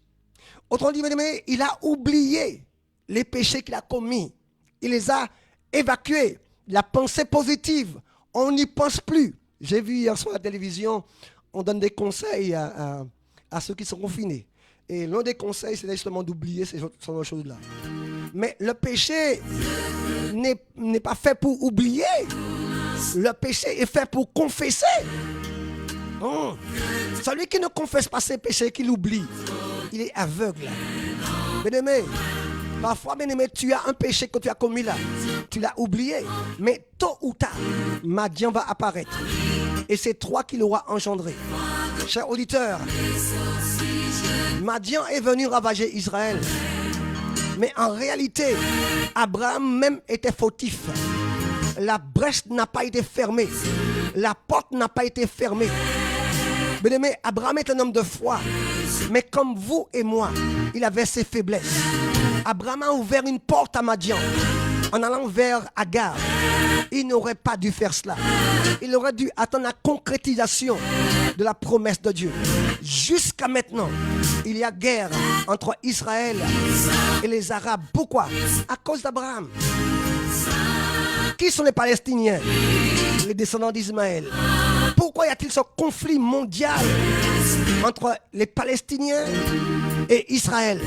Autrement dit, bien-aimé, il a oublié les péchés qu'il a commis. Il les a évacués. La pensée positive, on n'y pense plus. J'ai vu hier soir à la télévision, on donne des conseils à ceux qui sont confinés. Et l'un des conseils, c'est justement d'oublier ces choses-là. Mais le péché n'est pas fait pour oublier. Le péché est fait pour confesser. Celui qui ne confesse pas ses péchés, qu'il oublie, il est aveugle. Bien-aimé, parfois, bien-aimé, tu as un péché que tu as commis là. Tu l'as oublié. Mais tôt ou tard, Madian va apparaître. Et c'est toi qui l'auras engendré. Cher auditeur, Madian est venu ravager Israël. Mais en réalité, Abraham même était fautif. La brèche n'a pas été fermée. La porte n'a pas été fermée. Bien-aimé, Abraham est un homme de foi. Mais comme vous et moi, il avait ses faiblesses. Abraham a ouvert une porte à Madian en allant vers Agar. Il n'aurait pas dû faire cela. Il aurait dû attendre la concrétisation de la promesse de Dieu. Jusqu'à maintenant, il y a guerre entre Israël et les Arabes. Pourquoi? À cause d'Abraham. Qui sont les Palestiniens? Les descendants d'Ismaël. Pourquoi y a-t-il ce conflit mondial entre les Palestiniens et Israël?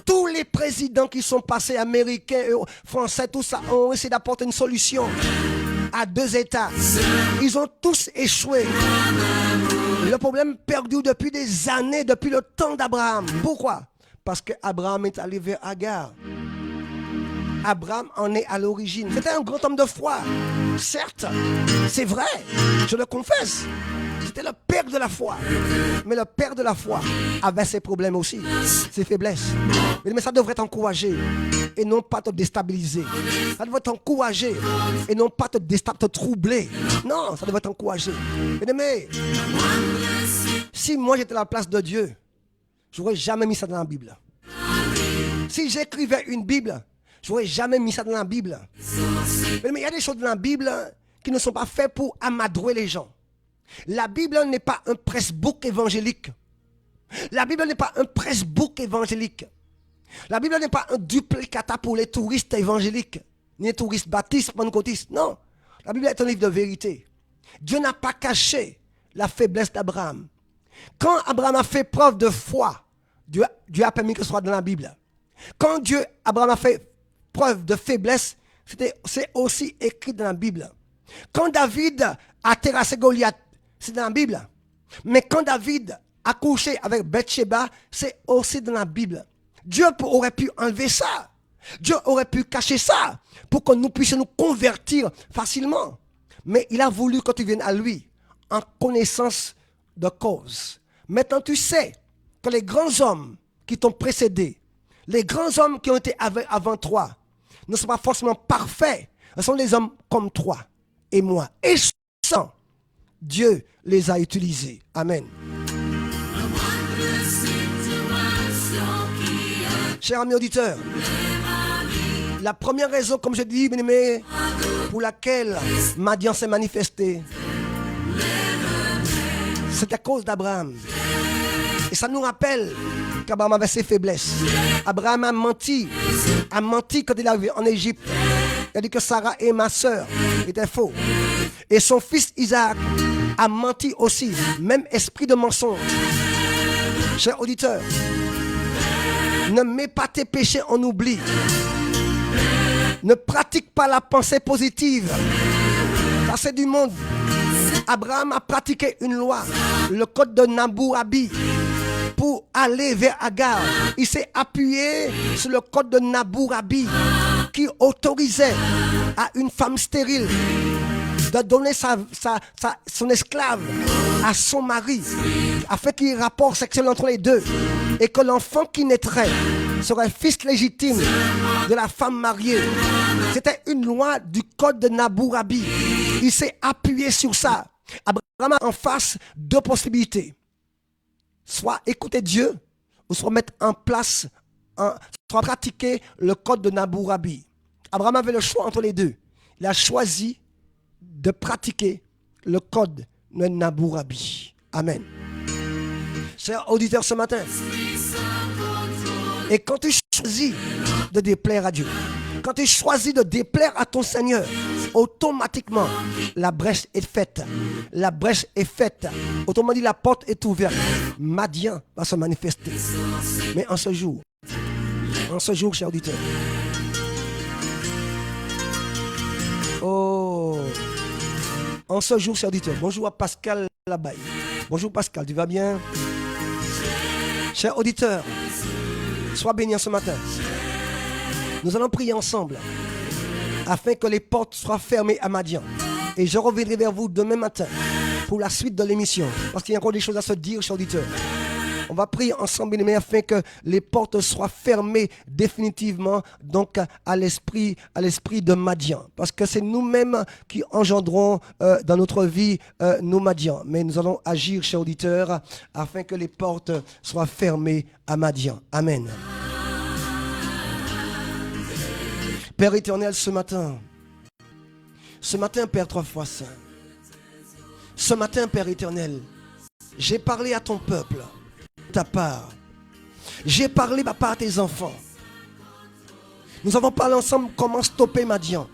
Tous les présidents qui sont passés, américains, français, tout ça, ont essayé d'apporter une solution à 2 États. Ils ont tous échoué. Le problème perdu depuis des années, depuis le temps d'Abraham. Pourquoi? Parce qu'Abraham est allé vers Agar. Abraham en est à l'origine. C'était un grand homme de foi. Certes, c'est vrai, je le confesse. C'était le père de la foi. Mais le père de la foi avait ses problèmes aussi, ses faiblesses. Mais ça devrait t'encourager et non pas te déstabiliser. Ça devrait t'encourager et non pas te troubler. Non, ça devrait t'encourager. Mais si moi j'étais à la place de Dieu, je n'aurais jamais mis ça dans la Bible. Si j'écrivais une Bible, je n'aurais jamais mis ça dans la Bible. Mais il y a des choses dans la Bible qui ne sont pas faites pour amadouer les gens. La Bible n'est pas un pressbook évangélique. La Bible n'est pas un pressbook évangélique. La Bible n'est pas un duplicata pour les touristes évangéliques, ni les touristes baptistes, pentecôtistes. Non. La Bible est un livre de vérité. Dieu n'a pas caché la faiblesse d'Abraham. Quand Abraham a fait preuve de foi, Dieu a permis que ce soit dans la Bible. Quand Abraham a fait preuve de faiblesse, c'est aussi écrit dans la Bible. Quand David a terrassé Goliath, c'est dans la Bible. Mais quand David a couché avec Bathsheba, c'est aussi dans la Bible. Dieu aurait pu enlever ça. Dieu aurait pu cacher ça pour que nous puissions nous convertir facilement. Mais il a voulu que tu viennes à lui en connaissance de cause. Maintenant, tu sais que les grands hommes qui t'ont précédé, les grands hommes qui ont été avant toi, ne sont pas forcément parfaits. Ce sont des hommes comme toi et moi. Et sans, Dieu les a utilisés. Amen. Chers amis auditeurs, la première raison, comme je dis, bien-aimé, pour laquelle Madian s'est manifesté, c'est à cause d'Abraham. Et ça nous rappelle qu'Abraham avait ses faiblesses. Abraham a menti quand il est arrivé en Égypte. Il a dit que Sarah est ma sœur. C'était faux. Et son fils Isaac a menti aussi. Même esprit de mensonge. Chers auditeurs, ne mets pas tes péchés en oubli. Ne pratique pas la pensée positive. Ça, c'est du monde. Abraham a pratiqué une loi, le code de Nabourabi, pour aller vers Agar. Il s'est appuyé sur le code de Nabourabi qui autorisait à une femme stérile de donner son esclave à son mari afin qu'il y ait rapport sexuel entre les deux et que l'enfant qui naîtrait serait fils légitime de la femme mariée. C'était une loi du code de Nabourabi. Il s'est appuyé sur ça. Abraham a en face deux possibilités. Soit écouter Dieu, ou soit mettre en place, soit pratiquer le code de Nabourabi. Abraham avait le choix entre les deux. Il a choisi de pratiquer le code de Nabourabi. Amen. Chers auditeurs, ce matin, et quand tu choisis de déplaire à Dieu, quand tu choisis de déplaire à ton Seigneur, automatiquement, la brèche est faite. La brèche est faite. Autrement dit, la porte est ouverte. Madian va se manifester. Mais en ce jour, chers auditeurs, en ce jour, chers auditeurs, bonjour à Pascal Labaye. Bonjour Pascal, tu vas bien? Chers auditeurs, sois bénis ce matin. Nous allons prier ensemble afin que les portes soient fermées à Madian. Et je reviendrai vers vous demain matin pour la suite de l'émission. Parce qu'il y a encore des choses à se dire, chers auditeurs. On va prier ensemble, bien-aimés, afin que les portes soient fermées définitivement donc à l'esprit de Madian. Parce que c'est nous-mêmes qui engendrons dans notre vie nos Madians. Mais nous allons agir, chers auditeurs, afin que les portes soient fermées à Madian. Amen. Père éternel, ce matin, Père trois fois saint, ce matin, Père éternel, j'ai parlé à ton peuple, de ta part. J'ai parlé, papa, à tes enfants. Nous avons parlé ensemble comment stopper Madian,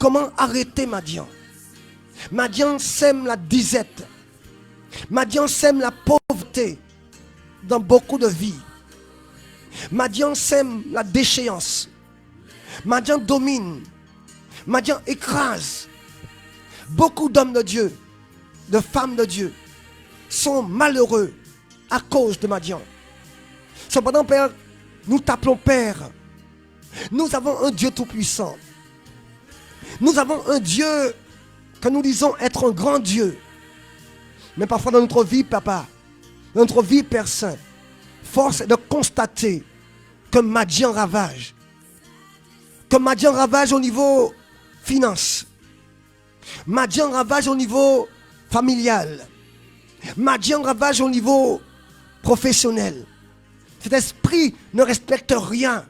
comment arrêter Madian. Madian sème la disette. Madian sème la pauvreté dans beaucoup de vies. Madian sème la déchéance. Madian domine. Madian écrase. Beaucoup d'hommes de Dieu, de femmes de Dieu, sont malheureux à cause de Madian. Cependant, Père, nous t'appelons Père. Nous avons un Dieu tout-puissant. Nous avons un Dieu que nous disons être un grand Dieu. Mais parfois dans notre vie, Papa, dans notre vie, Père Saint, force est de constater que Madian ravage. Que Madian ravage au niveau finance. Madian ravage au niveau familial. Madian ravage au niveau professionnel. Cet esprit ne respecte rien.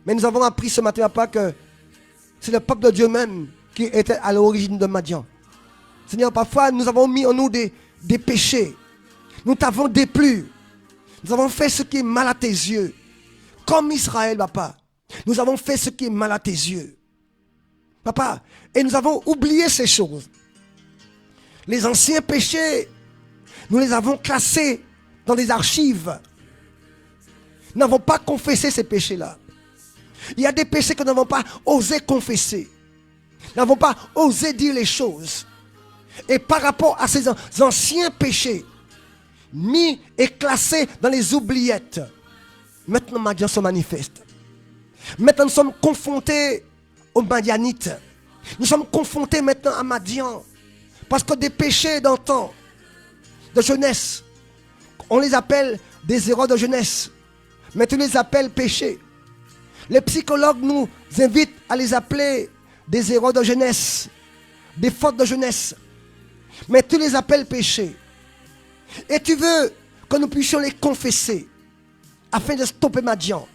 Mais nous avons appris ce matin, Papa, que c'est le peuple de Dieu même qui était à l'origine de Madian. Seigneur, parfois nous avons mis en nous des péchés. Nous t'avons déplu. Nous avons fait ce qui est mal à tes yeux. Comme Israël, Papa. Nous avons fait ce qui est mal à tes yeux. Papa, et nous avons oublié ces choses. Les anciens péchés, nous les avons classés dans des archives. Nous n'avons pas confessé ces péchés-là. Il y a des péchés que nous n'avons pas osé confesser. Nous n'avons pas osé dire les choses. Et par rapport à ces anciens péchés, mis et classés dans les oubliettes, maintenant Madian se manifeste. Maintenant nous sommes confrontés aux Madianites. Nous sommes confrontés maintenant à Madian. Parce que des péchés d'antan, de jeunesse, on les appelle des erreurs de jeunesse. Mais tu les appelles péchés. Les psychologues nous invitent à les appeler des erreurs de jeunesse, des fautes de jeunesse. Mais tu les appelles péchés. Et tu veux que nous puissions les confesser afin de stopper Madian,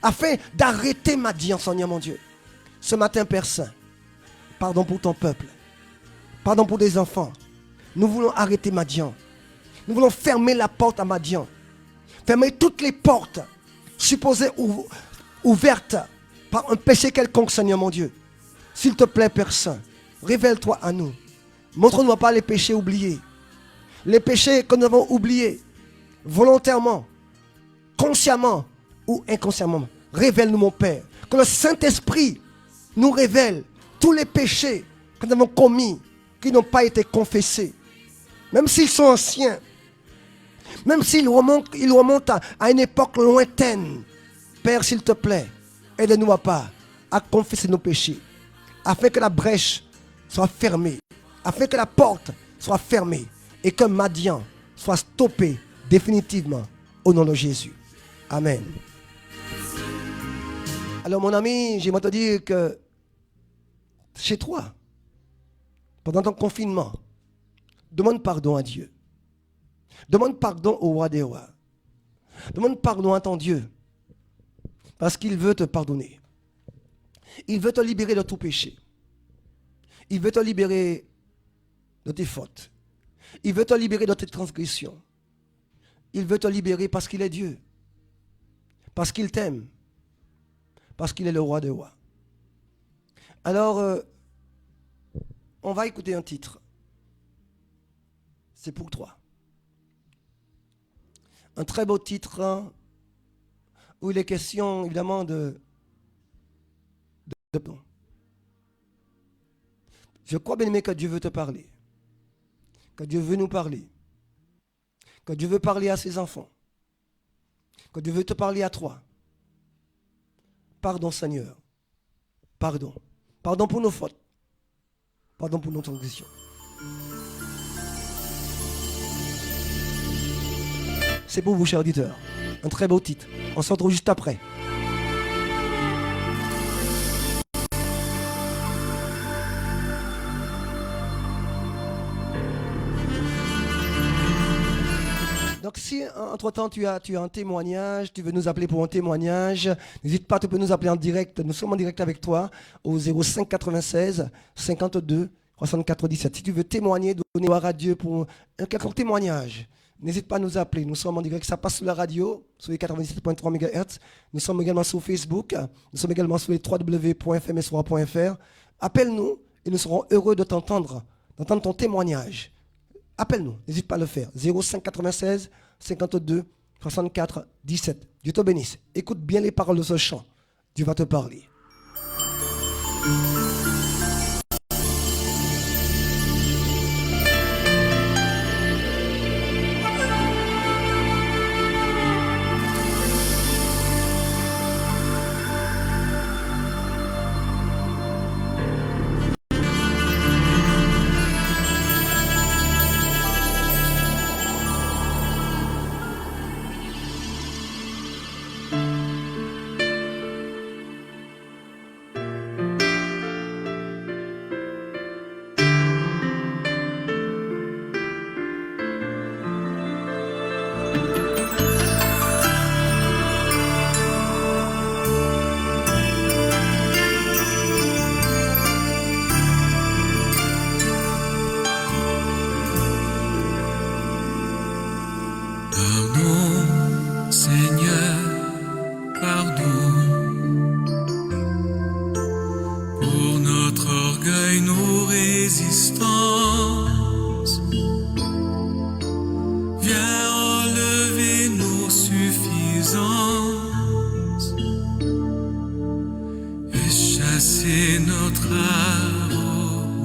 afin d'arrêter Madian, Seigneur mon Dieu. Ce matin, Père Saint, pardon pour ton peuple, pardon pour des enfants. Nous voulons arrêter Madian. Nous voulons fermer la porte à Madian. Fermer toutes les portes supposées ouvertes par un péché quelconque, Seigneur mon Dieu. S'il te plaît, Père Saint, révèle-toi à nous. Montre-nous pas les péchés oubliés. Les péchés que nous avons oubliés, volontairement, consciemment ou inconsciemment. Révèle-nous, mon Père. Que le Saint-Esprit nous révèle tous les péchés que nous avons commis, qui n'ont pas été confessés. Même s'ils sont anciens, même s'ils remontent à une époque lointaine. Père, s'il te plaît, aide-nous à confesser nos péchés, afin que la brèche soit fermée, afin que la porte soit fermée, et que Madian soit stoppé définitivement au nom de Jésus. Amen. Alors mon ami, j'aimerais te dire que chez toi, pendant ton confinement, demande pardon à Dieu. Demande pardon au roi des rois. Demande pardon à ton Dieu. Parce qu'il veut te pardonner. Il veut te libérer de tout péché. Il veut te libérer de tes fautes. Il veut te libérer de tes transgressions. Il veut te libérer parce qu'il est Dieu. Parce qu'il t'aime. Parce qu'il est le roi des rois. Alors, on va écouter un titre. C'est pour toi. Un très beau titre hein, où il est question évidemment de pardon. Je crois bien aimé que Dieu veut te parler. Que Dieu veut nous parler. Que Dieu veut parler à ses enfants. Que Dieu veut te parler à toi. Pardon Seigneur. Pardon. Pardon pour nos fautes. Pardon pour nos transgressions. C'est pour vous, chers auditeurs. Un très beau titre. On se retrouve juste après. Donc si entre-temps tu as un témoignage, tu veux nous appeler pour un témoignage, n'hésite pas, tu peux nous appeler en direct. Nous sommes en direct avec toi au 05 96 52 64 17. Si tu veux témoigner, donner gloire à Dieu pour un quelconque témoignage, n'hésite pas à nous appeler. Nous sommes en direct, ça passe sur la radio, sur les 97.3 MHz. Nous sommes également sur Facebook. Nous sommes également sur les www.fmsroa.fr. Appelle-nous et nous serons heureux de d'entendre ton témoignage. Appelle-nous, n'hésite pas à le faire. 05 96 52 64 17. Dieu te bénisse. Écoute bien les paroles de ce chant. Dieu va te parler. C'est notre arrogance.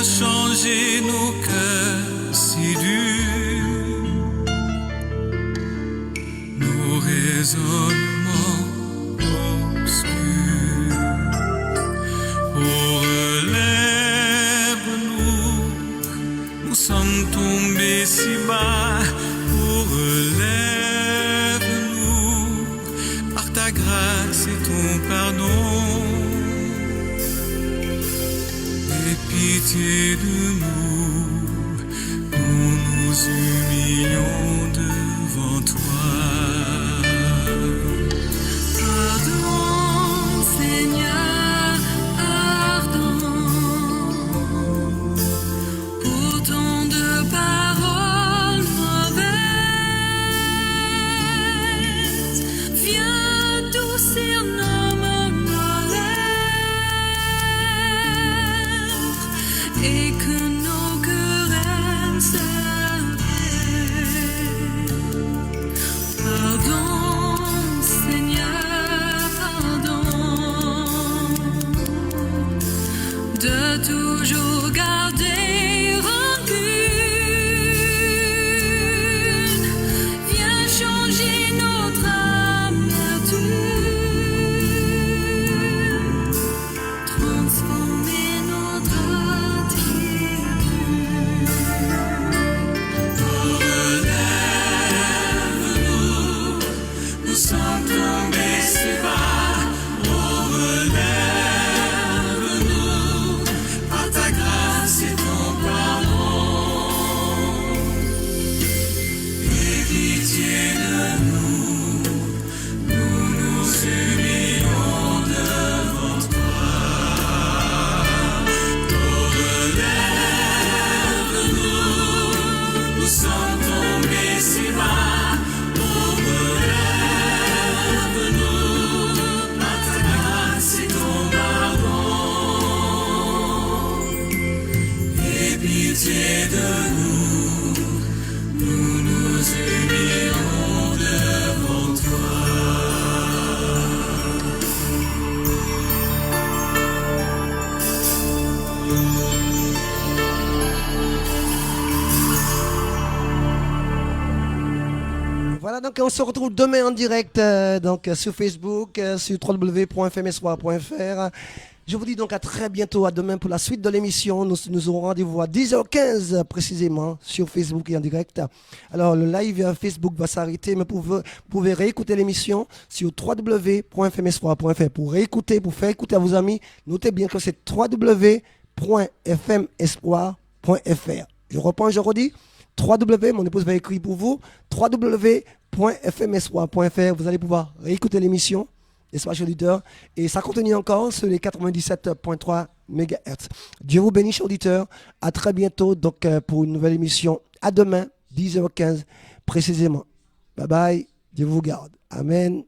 viens changer nos cœurs si durs, nos raisonnements obscurs. Oh, relève-nous, nous sommes tombés si bas. Oh, relève-nous, par ta grâce et ton pardon. Aie pitié de nous, nous nous humilions devant toi. Pardon, Seigneur, pardon, pour tant de paroles mauvaises. Viens adoucir nos malheurs et que nos querelles s'apaisent. Pardon, Seigneur, pardon, de toujours garder rancune. Viens changer notre amertume, transformer notre attitude. Relève-nous, nous sommes tombés si bas. Oh, relève-nous, par ta grâce et ton pardon. Aie pitié de nous, nous nous humilions devant toi. Oh, relève-nous, nous sommes tombés si bas. Oh, relève-nous, par ta grâce et ton pardon. Aie pitié de nous, nous nous humilions devant toi. Voilà, donc on se retrouve demain en direct sur Facebook, sur www.fmespoir.fr. Je vous dis donc à très bientôt, à demain pour la suite de l'émission. Nous aurons rendez-vous à 10h15 précisément sur Facebook et en direct. Alors le live Facebook va s'arrêter, mais vous pouvez réécouter l'émission sur www.fmespoir.fr pour réécouter, pour faire écouter à vos amis. Notez bien que c'est www.fmespoir.fr. Je reprends, je redis. Mon épouse va écrire pour vous, www.fmespoir.fr. Vous allez pouvoir réécouter l'émission, n'est-ce pas, chers auditeurs, et ça continue encore sur les 97.3 MHz. Dieu vous bénisse, chers auditeurs. À très bientôt donc, pour une nouvelle émission. À demain, 10h15 précisément. Bye bye. Dieu vous garde. Amen.